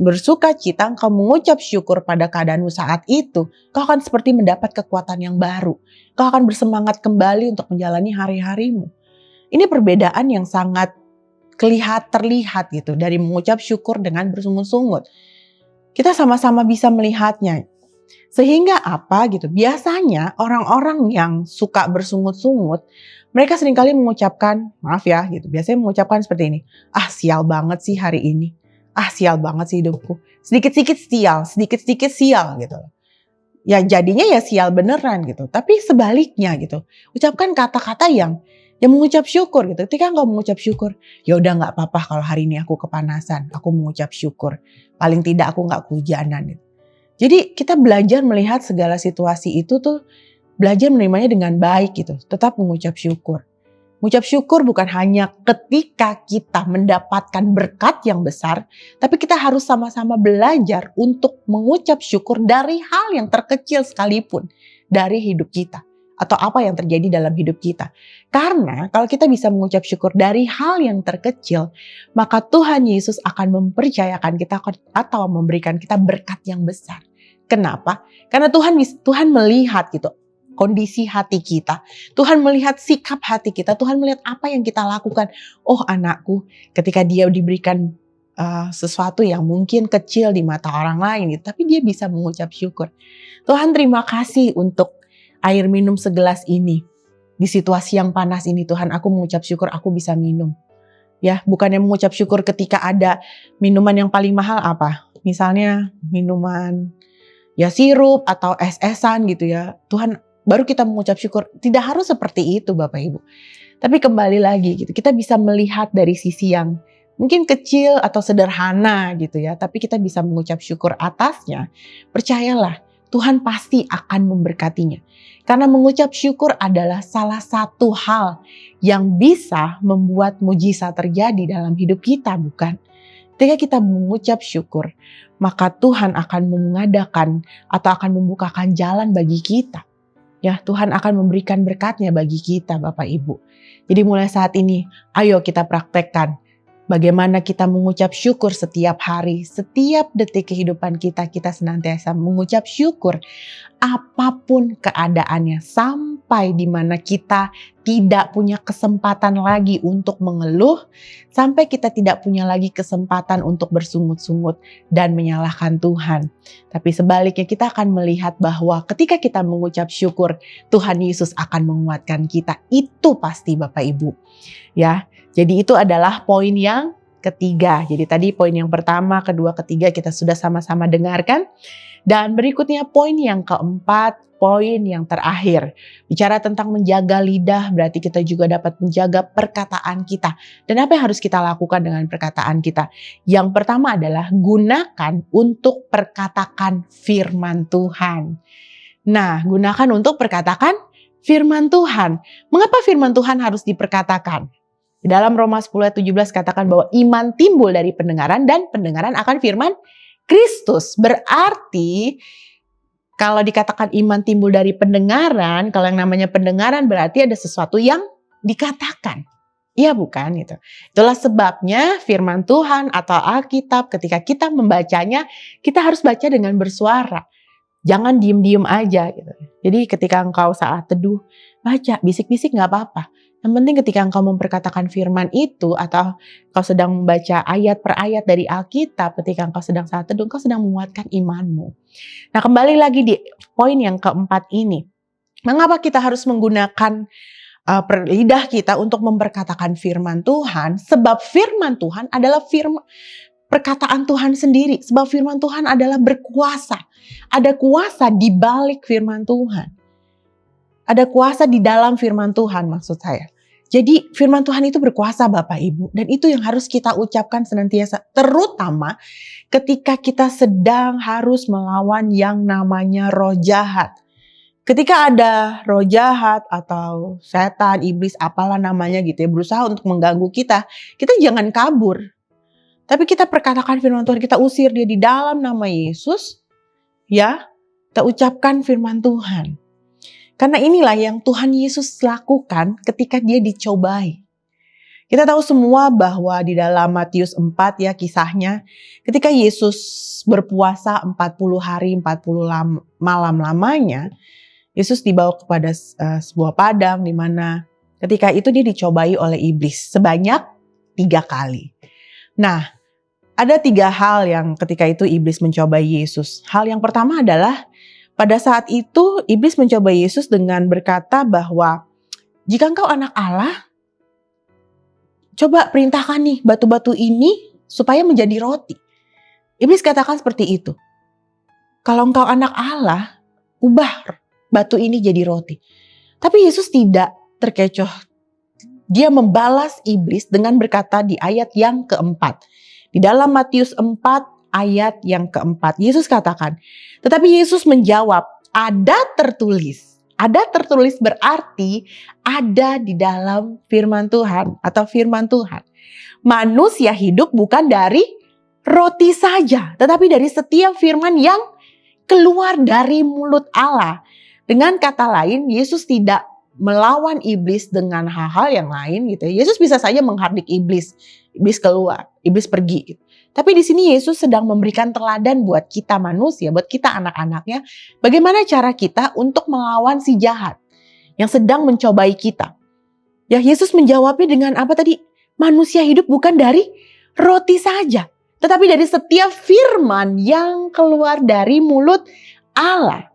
bersuka cita, engkau mengucap syukur pada keadaanmu saat itu, kau akan seperti mendapat kekuatan yang baru. Kau akan bersemangat kembali untuk menjalani hari-harimu. Ini perbedaan yang sangat terlihat gitu dari mengucap syukur dengan bersungut-sungut. Kita sama-sama bisa melihatnya. Sehingga apa gitu? Biasanya orang-orang yang suka bersungut-sungut, mereka seringkali mengucapkan, maaf ya gitu, biasanya mengucapkan seperti ini. Ah sial banget sih hari ini. Ah sial banget sih hidupku. Sedikit-sedikit sial gitu. Ya jadinya ya sial beneran gitu. Tapi sebaliknya gitu. Ucapkan kata-kata yang mengucap syukur gitu. Ketika engkau mengucap syukur, ya udah nggak apa-apa kalau hari ini aku kepanasan, aku mengucap syukur. Paling tidak aku nggak kehujanan gitu. Jadi kita belajar melihat segala situasi itu tuh, belajar menerimanya dengan baik gitu. Tetap mengucap syukur. Mengucap syukur bukan hanya ketika kita mendapatkan berkat yang besar, tapi kita harus sama-sama belajar untuk mengucap syukur dari hal yang terkecil sekalipun dari hidup kita. Atau apa yang terjadi dalam hidup kita. Karena kalau kita bisa mengucap syukur dari hal yang terkecil, maka Tuhan Yesus akan mempercayakan kita atau memberikan kita berkat yang besar. Kenapa? Karena Tuhan melihat gitu kondisi hati kita. Tuhan melihat sikap hati kita. Tuhan melihat apa yang kita lakukan. Oh anakku, ketika dia diberikan sesuatu yang mungkin kecil di mata orang lain, gitu, tapi dia bisa mengucap syukur. Tuhan terima kasih untuk air minum segelas ini. Di situasi yang panas ini Tuhan, aku mengucap syukur aku bisa minum. Ya, bukannya mengucap syukur ketika ada minuman yang paling mahal apa? Misalnya minuman ya sirup atau es-esan gitu ya. Tuhan, baru kita mengucap syukur. Tidak harus seperti itu Bapak Ibu. Tapi kembali lagi gitu, kita bisa melihat dari sisi yang mungkin kecil atau sederhana gitu ya. Tapi kita bisa mengucap syukur atasnya. Percayalah, Tuhan pasti akan memberkatinya. Karena mengucap syukur adalah salah satu hal yang bisa membuat mujizat terjadi dalam hidup kita, bukan? Ketika kita mengucap syukur, maka Tuhan akan mengadakan atau akan membukakan jalan bagi kita. Ya, Tuhan akan memberikan berkatnya bagi kita, Bapak Ibu. Jadi mulai saat ini, ayo kita praktekkan bagaimana kita mengucap syukur setiap hari, setiap detik kehidupan kita, kita senantiasa mengucap syukur apapun keadaannya, sampai di mana kita tidak punya kesempatan lagi untuk mengeluh, sampai kita tidak punya lagi kesempatan untuk bersungut-sungut dan menyalahkan Tuhan. Tapi sebaliknya kita akan melihat bahwa ketika kita mengucap syukur, Tuhan Yesus akan menguatkan kita. Itu pasti Bapak Ibu. Ya, jadi itu adalah poin yang ketiga. Jadi tadi poin yang pertama, kedua, ketiga kita sudah sama-sama dengarkan. Dan berikutnya poin yang keempat, poin yang terakhir. Bicara tentang menjaga lidah, berarti kita juga dapat menjaga perkataan kita. Dan apa yang harus kita lakukan dengan perkataan kita? Yang pertama adalah gunakan untuk perkatakan firman Tuhan. Nah, gunakan untuk perkatakan firman Tuhan. Mengapa firman Tuhan harus diperkatakan? Di dalam Roma 10 ayat 17 katakan bahwa iman timbul dari pendengaran dan pendengaran akan firman Kristus. Berarti kalau dikatakan iman timbul dari pendengaran, kalau yang namanya pendengaran berarti ada sesuatu yang dikatakan. Iya bukan gitu. Itulah sebabnya firman Tuhan atau Alkitab ketika kita membacanya, kita harus baca dengan bersuara. Jangan diem-diem aja gitu. Jadi ketika engkau saat teduh, baca, bisik-bisik gak apa-apa. Yang penting ketika engkau memperkatakan firman itu atau engkau sedang membaca ayat per ayat dari Alkitab, ketika engkau sedang saat teduh, engkau sedang menguatkan imanmu. Nah kembali lagi di poin yang keempat ini. Mengapa kita harus menggunakan lidah kita untuk memperkatakan firman Tuhan? Sebab firman Tuhan adalah perkataan Tuhan sendiri. Sebab firman Tuhan adalah berkuasa. Ada kuasa di balik firman Tuhan. Ada kuasa di dalam firman Tuhan maksud saya. Jadi firman Tuhan itu berkuasa Bapak Ibu. Dan itu yang harus kita ucapkan senantiasa. Terutama ketika kita sedang harus melawan yang namanya roh jahat. Ketika ada roh jahat atau setan, iblis, apalah namanya gitu ya, berusaha untuk mengganggu kita jangan kabur. Tapi kita perkatakan firman Tuhan, kita usir dia di dalam nama Yesus. Ya, kita ucapkan firman Tuhan. Karena inilah yang Tuhan Yesus lakukan ketika dia dicobai. Kita tahu semua bahwa di dalam Matius 4 ya kisahnya, ketika Yesus berpuasa 40 hari 40 malam lamanya, Yesus dibawa kepada sebuah padang di mana ketika itu dia dicobai oleh iblis sebanyak 3 kali. Nah, ada 3 hal yang ketika itu iblis mencobai Yesus. Hal yang pertama adalah pada saat itu iblis mencobai Yesus dengan berkata bahwa jika engkau anak Allah, coba perintahkan nih batu-batu ini supaya menjadi roti. Iblis katakan seperti itu. Kalau engkau anak Allah, ubah batu ini jadi roti. Tapi Yesus tidak terkecoh. Dia membalas iblis dengan berkata di ayat yang keempat. Di dalam Matius 4 ayat yang keempat, Yesus katakan, tetapi Yesus menjawab, ada tertulis. Ada tertulis berarti ada di dalam firman Tuhan atau firman Tuhan. Manusia hidup bukan dari roti saja, tetapi dari setiap firman yang keluar dari mulut Allah. Dengan kata lain, Yesus tidak melawan iblis dengan hal-hal yang lain gitu. Yesus bisa saja menghardik iblis. Iblis keluar, iblis pergi gitu. Tapi di sini Yesus sedang memberikan teladan buat kita manusia, buat kita anak-anaknya, bagaimana cara kita untuk melawan si jahat yang sedang mencobai kita. Ya, Yesus menjawabnya dengan apa tadi? Manusia hidup bukan dari roti saja, tetapi dari setiap firman yang keluar dari mulut Allah.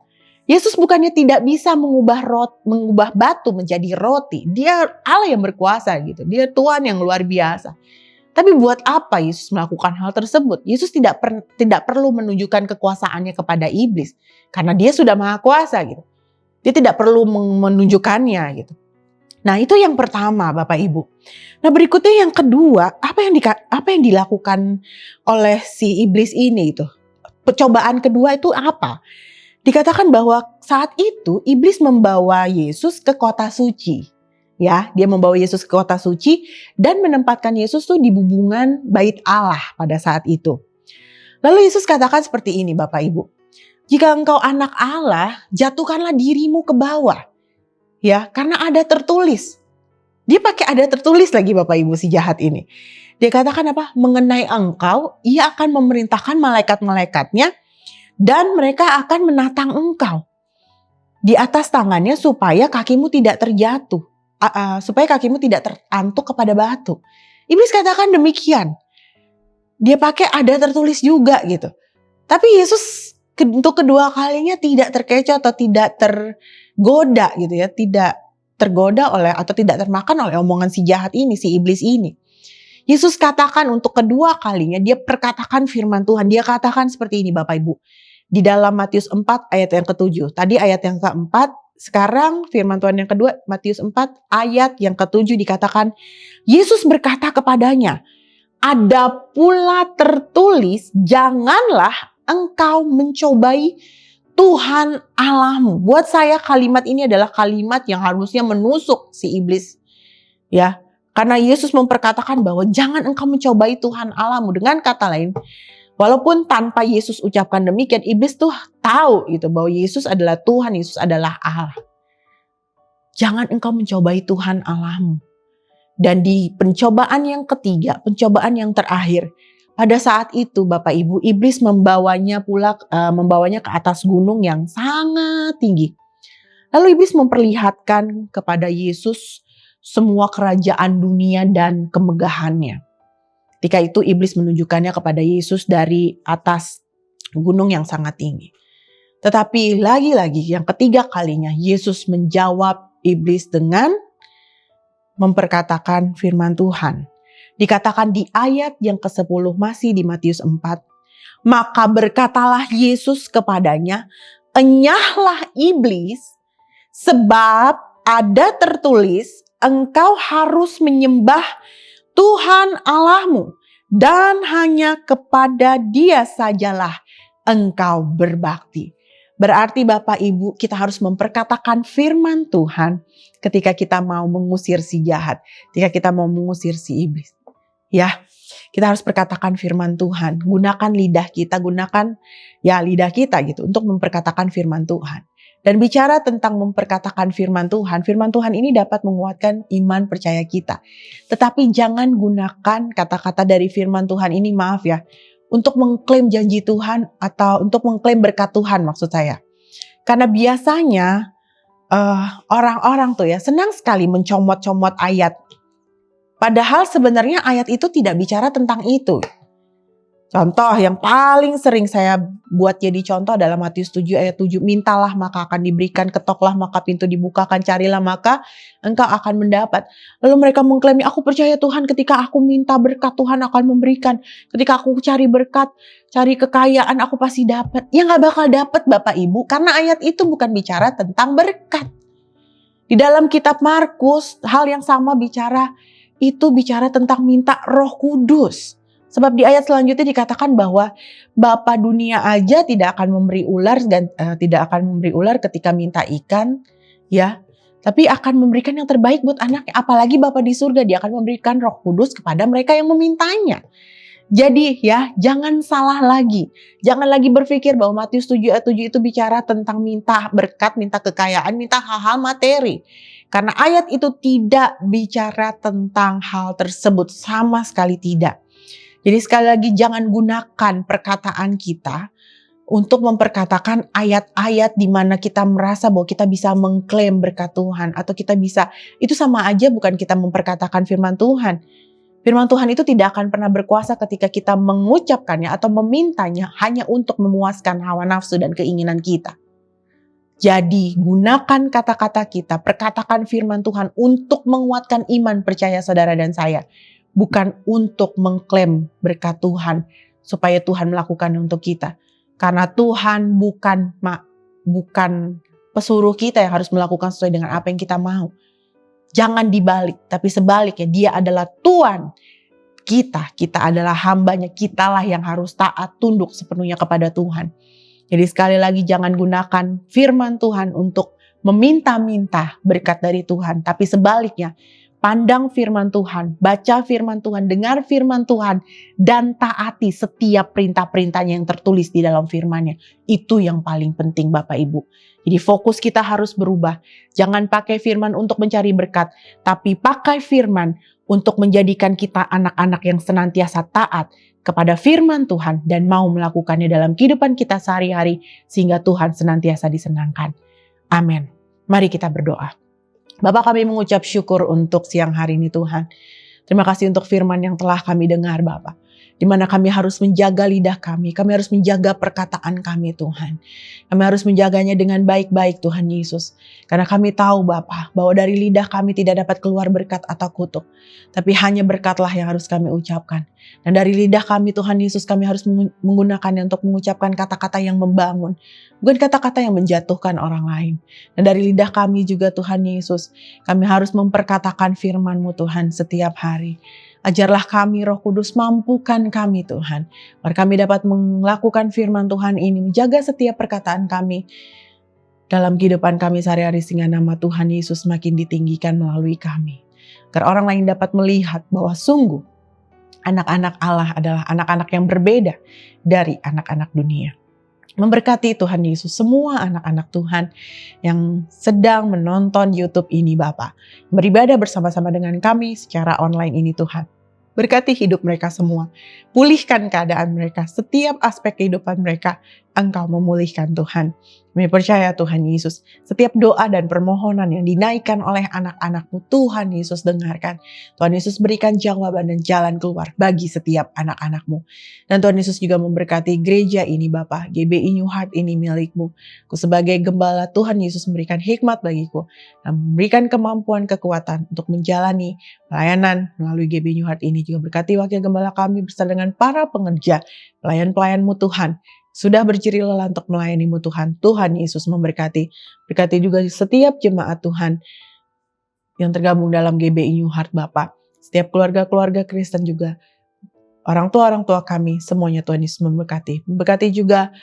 Yesus bukannya tidak bisa mengubah batu menjadi roti. Dia Allah yang berkuasa gitu. Dia Tuhan yang luar biasa. Tapi buat apa Yesus melakukan hal tersebut? Yesus tidak perlu menunjukkan kekuasaannya kepada iblis. Karena dia sudah maha kuasa gitu. Dia tidak perlu menunjukkannya gitu. Nah itu yang pertama Bapak Ibu. Nah berikutnya yang kedua, apa yang dilakukan oleh si iblis ini itu? Percobaan kedua itu apa? Dikatakan bahwa saat itu iblis membawa Yesus ke kota suci. Ya, dia membawa Yesus ke kota suci dan menempatkan Yesus tuh di bubungan bait Allah pada saat itu. Lalu Yesus katakan seperti ini Bapak Ibu. Jika engkau anak Allah, jatuhkanlah dirimu ke bawah. Ya, karena ada tertulis. Dia pakai ada tertulis lagi Bapak Ibu si jahat ini. Dia katakan apa? Mengenai engkau, ia akan memerintahkan malaikat-malaikatnya dan mereka akan menatang engkau di atas tangannya supaya kakimu tidak terjatuh. Supaya kakimu tidak terantuk kepada batu. Iblis katakan demikian. Dia pakai ada tertulis juga gitu. Tapi Yesus untuk kedua kalinya tidak terkecoh atau tidak tergoda gitu ya. Tidak tergoda oleh atau tidak termakan oleh omongan si jahat ini, si iblis ini. Yesus katakan untuk kedua kalinya dia perkatakan firman Tuhan. Dia katakan seperti ini Bapak Ibu. Di dalam Matius 4 ayat yang ke-7. Tadi ayat yang ke-4. Sekarang firman Tuhan yang kedua, Matius 4 ayat yang ke-7 dikatakan, Yesus berkata kepadanya, ada pula tertulis, janganlah engkau mencobai Tuhan Allahmu. Buat saya kalimat ini adalah kalimat yang harusnya menusuk si iblis. Ya, karena Yesus memperkatakan bahwa jangan engkau mencobai Tuhan Allahmu. Dengan kata lain, walaupun tanpa Yesus ucapkan demikian, iblis tuh tahu gitu bahwa Yesus adalah Tuhan, Yesus adalah Allah. Jangan engkau mencobai Tuhan Allahmu. Dan di pencobaan yang ketiga, pencobaan yang terakhir, pada saat itu Bapak Ibu, iblis membawanya ke atas gunung yang sangat tinggi. Lalu iblis memperlihatkan kepada Yesus semua kerajaan dunia dan kemegahannya. Ketika itu iblis menunjukkannya kepada Yesus dari atas gunung yang sangat tinggi. Tetapi lagi-lagi yang ketiga kalinya Yesus menjawab iblis dengan memperkatakan firman Tuhan. Dikatakan di ayat yang ke-10 masih di Matius 4. Maka berkatalah Yesus kepadanya, "Enyahlah iblis, sebab ada tertulis, engkau harus menyembah Tuhan Allahmu dan hanya kepada Dia sajalah engkau berbakti." Berarti Bapak Ibu, kita harus memperkatakan firman Tuhan ketika kita mau mengusir si jahat, ketika kita mau mengusir si iblis. Ya, kita harus perkatakan firman Tuhan. Gunakan lidah kita, gunakan lidah kita gitu untuk memperkatakan firman Tuhan. Dan bicara tentang memperkatakan firman Tuhan ini dapat menguatkan iman percaya kita. Tetapi jangan gunakan kata-kata dari firman Tuhan ini, maaf ya, untuk mengklaim janji Tuhan atau untuk mengklaim berkat Tuhan maksud saya. Karena biasanya orang-orang tuh ya senang sekali mencomot-comot ayat. Padahal sebenarnya ayat itu tidak bicara tentang itu. Contoh yang paling sering saya buat jadi contoh adalah Matius 7 ayat 7. Mintalah maka akan diberikan, ketoklah maka pintu dibukakan, carilah maka engkau akan mendapat. Lalu mereka mengklaim, aku percaya Tuhan ketika aku minta berkat Tuhan akan memberikan. Ketika aku cari berkat, cari kekayaan aku pasti dapat. Ya gak bakal dapat Bapak Ibu karena ayat itu bukan bicara tentang berkat. Di dalam kitab Markus hal yang sama bicara tentang minta Roh Kudus. Sebab di ayat selanjutnya dikatakan bahwa Bapa dunia aja tidak akan memberi ular dan tidak akan memberi ular ketika minta ikan, ya. Tapi akan memberikan yang terbaik buat anaknya. Apalagi Bapa di surga, dia akan memberikan Roh Kudus kepada mereka yang memintanya. Jadi ya, jangan salah lagi. Jangan lagi berpikir bahwa Matius 7 ayat 7 itu bicara tentang minta berkat, minta kekayaan, minta hal-hal materi. Karena ayat itu tidak bicara tentang hal tersebut, sama sekali tidak. Jadi sekali lagi jangan gunakan perkataan kita untuk memperkatakan ayat-ayat di mana kita merasa bahwa kita bisa mengklaim berkat Tuhan atau kita bisa, itu sama aja bukan kita memperkatakan firman Tuhan. Firman Tuhan itu tidak akan pernah berkuasa ketika kita mengucapkannya atau memintanya hanya untuk memuaskan hawa nafsu dan keinginan kita. Jadi gunakan kata-kata kita, perkatakan firman Tuhan untuk menguatkan iman percaya saudara dan saya. Bukan untuk mengklaim berkat Tuhan supaya Tuhan melakukannya untuk kita. Karena Tuhan bukan pesuruh kita yang harus melakukan sesuai dengan apa yang kita mau. Jangan dibalik, tapi sebaliknya dia adalah Tuhan kita. Kita adalah hambanya, kitalah yang harus taat tunduk sepenuhnya kepada Tuhan. Jadi sekali lagi jangan gunakan firman Tuhan untuk meminta-minta berkat dari Tuhan. Tapi sebaliknya, pandang firman Tuhan, baca firman Tuhan, dengar firman Tuhan, dan taati setiap perintah-perintahnya yang tertulis di dalam firman-Nya. Itu yang paling penting Bapak Ibu. Jadi fokus kita harus berubah. Jangan pakai firman untuk mencari berkat, tapi pakai firman untuk menjadikan kita anak-anak yang senantiasa taat kepada firman Tuhan dan mau melakukannya dalam kehidupan kita sehari-hari sehingga Tuhan senantiasa disenangkan. Amin. Mari kita berdoa. Bapak, kami mengucap syukur untuk siang hari ini Tuhan. Terima kasih untuk firman yang telah kami dengar Bapak. Di mana kami harus menjaga lidah kami harus menjaga perkataan kami Tuhan. Kami harus menjaganya dengan baik-baik Tuhan Yesus. Karena kami tahu Bapak bahwa dari lidah kami tidak dapat keluar berkat atau kutuk. Tapi hanya berkatlah yang harus kami ucapkan. Dan dari lidah kami Tuhan Yesus kami harus menggunakannya untuk mengucapkan kata-kata yang membangun. Bukan kata-kata yang menjatuhkan orang lain. Dan dari lidah kami juga Tuhan Yesus, kami harus memperkatakan firman-Mu Tuhan setiap hari. Ajarlah kami Roh Kudus, mampukan kami Tuhan. Agar kami dapat melakukan firman Tuhan ini, menjaga setiap perkataan kami dalam kehidupan kami sehari-hari sehingga nama Tuhan Yesus makin ditinggikan melalui kami. Agar orang lain dapat melihat bahwa sungguh anak-anak Allah adalah anak-anak yang berbeda dari anak-anak dunia. Memberkati Tuhan Yesus semua anak-anak Tuhan yang sedang menonton YouTube ini Bapak. Beribadah bersama-sama dengan kami secara online ini Tuhan. Berkati hidup mereka semua. Pulihkan keadaan mereka. Setiap aspek kehidupan mereka Engkau memulihkan Tuhan. Kami percaya Tuhan Yesus, setiap doa dan permohonan yang dinaikkan oleh anak-anak-Mu, Tuhan Yesus dengarkan. Tuhan Yesus berikan jawaban dan jalan keluar bagi setiap anak-anak-Mu. Dan Tuhan Yesus juga memberkati gereja ini Bapa, GBI New Heart ini milik-Mu. Ku sebagai gembala, Tuhan Yesus memberikan hikmat bagiku, dan memberikan kemampuan, kekuatan untuk menjalani pelayanan melalui GBI New Heart ini. Juga berkati wakil gembala kami bersama dengan para pengerja, pelayan-pelayan-Mu Tuhan, sudah berjeri lelah untuk melayani-Mu Tuhan. Tuhan Yesus memberkati. Berkati juga setiap jemaat Tuhan yang tergabung dalam GBI New Heart Bapa. Setiap keluarga-keluarga Kristen juga. Orang tua kami, semuanya Tuhan Yesus memberkati. Memberkati juga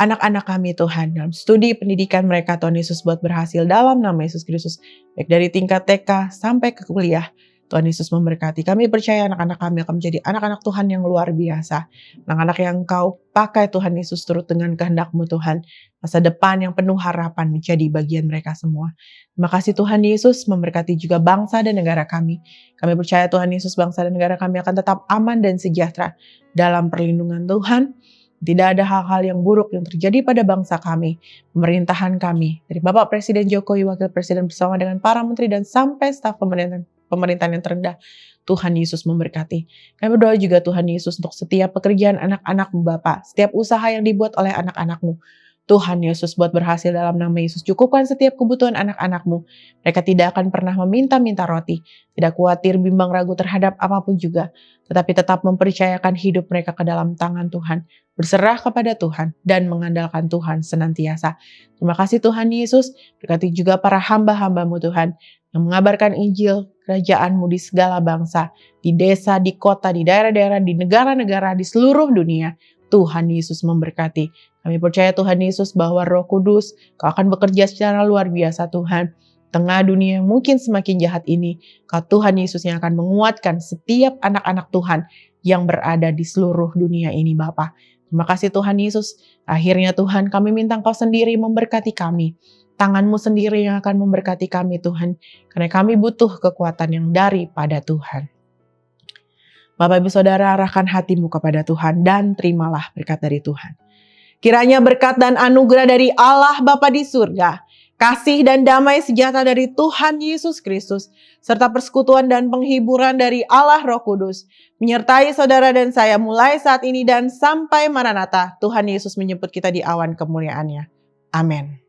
anak-anak kami Tuhan. Dalam studi pendidikan mereka Tuhan Yesus buat berhasil dalam nama Yesus Kristus. Baik dari tingkat TK sampai ke kuliah. Tuhan Yesus memberkati. Kami percaya anak-anak kami akan menjadi anak-anak Tuhan yang luar biasa. Anak-anak yang Engkau pakai Tuhan Yesus turut dengan kehendak-Mu Tuhan. Masa depan yang penuh harapan menjadi bagian mereka semua. Terima kasih Tuhan Yesus memberkati juga bangsa dan negara kami. Kami percaya Tuhan Yesus bangsa dan negara kami akan tetap aman dan sejahtera dalam perlindungan Tuhan. Tidak ada hal-hal yang buruk yang terjadi pada bangsa kami, pemerintahan kami. Dari Bapak Presiden Jokowi, Wakil Presiden bersama dengan para menteri dan sampai staf pemerintahan yang terendah. Tuhan Yesus memberkati. Kami berdoa juga Tuhan Yesus untuk setiap pekerjaan anak-anak-Mu Bapa, setiap usaha yang dibuat oleh anak-anak-Mu. Tuhan Yesus buat berhasil dalam nama Yesus. Cukupkan setiap kebutuhan anak-anak-Mu. Mereka tidak akan pernah meminta-minta roti, tidak khawatir bimbang ragu terhadap apapun juga, tetapi tetap mempercayakan hidup mereka ke dalam tangan Tuhan, berserah kepada Tuhan dan mengandalkan Tuhan senantiasa. Terima kasih Tuhan Yesus. Berkati juga para hamba-hamba-Mu Tuhan yang mengabarkan Injil kerajaan-Mu di segala bangsa, di desa, di kota, di daerah-daerah, di negara-negara, di seluruh dunia. Tuhan Yesus memberkati. Kami percaya Tuhan Yesus bahwa Roh Kudus Kau akan bekerja secara luar biasa Tuhan. Tengah dunia yang mungkin semakin jahat ini, Kau Tuhan Yesus yang akan menguatkan setiap anak-anak Tuhan yang berada di seluruh dunia ini Bapa. Terima kasih Tuhan Yesus. Akhirnya Tuhan kami minta Kau sendiri memberkati kami. Tangan-Mu sendiri yang akan memberkati kami Tuhan. Karena kami butuh kekuatan yang daripada Tuhan. Bapak Ibu Saudara, arahkan hatimu kepada Tuhan dan terimalah berkat dari Tuhan. Kiranya berkat dan anugerah dari Allah Bapa di surga, kasih dan damai sejahtera dari Tuhan Yesus Kristus, serta persekutuan dan penghiburan dari Allah Roh Kudus, menyertai saudara dan saya mulai saat ini dan sampai Maranatha, Tuhan Yesus menjemput kita di awan kemuliaan-Nya. Amin.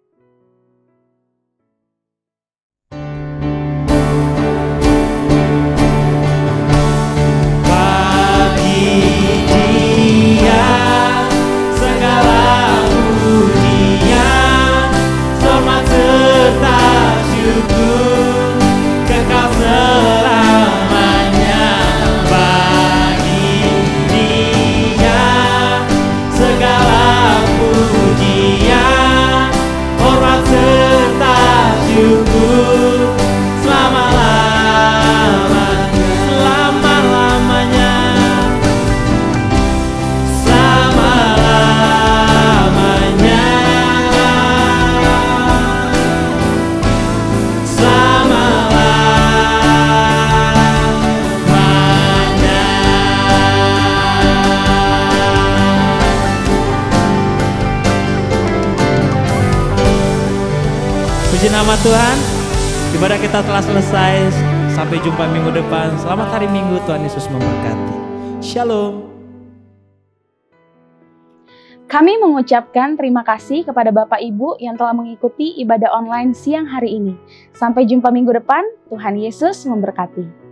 Puji nama Tuhan, ibadah kita telah selesai. Sampai jumpa minggu depan. Selamat hari Minggu, Tuhan Yesus memberkati. Shalom. Kami mengucapkan terima kasih kepada Bapak Ibu yang telah mengikuti ibadah online siang hari ini. Sampai jumpa minggu depan, Tuhan Yesus memberkati.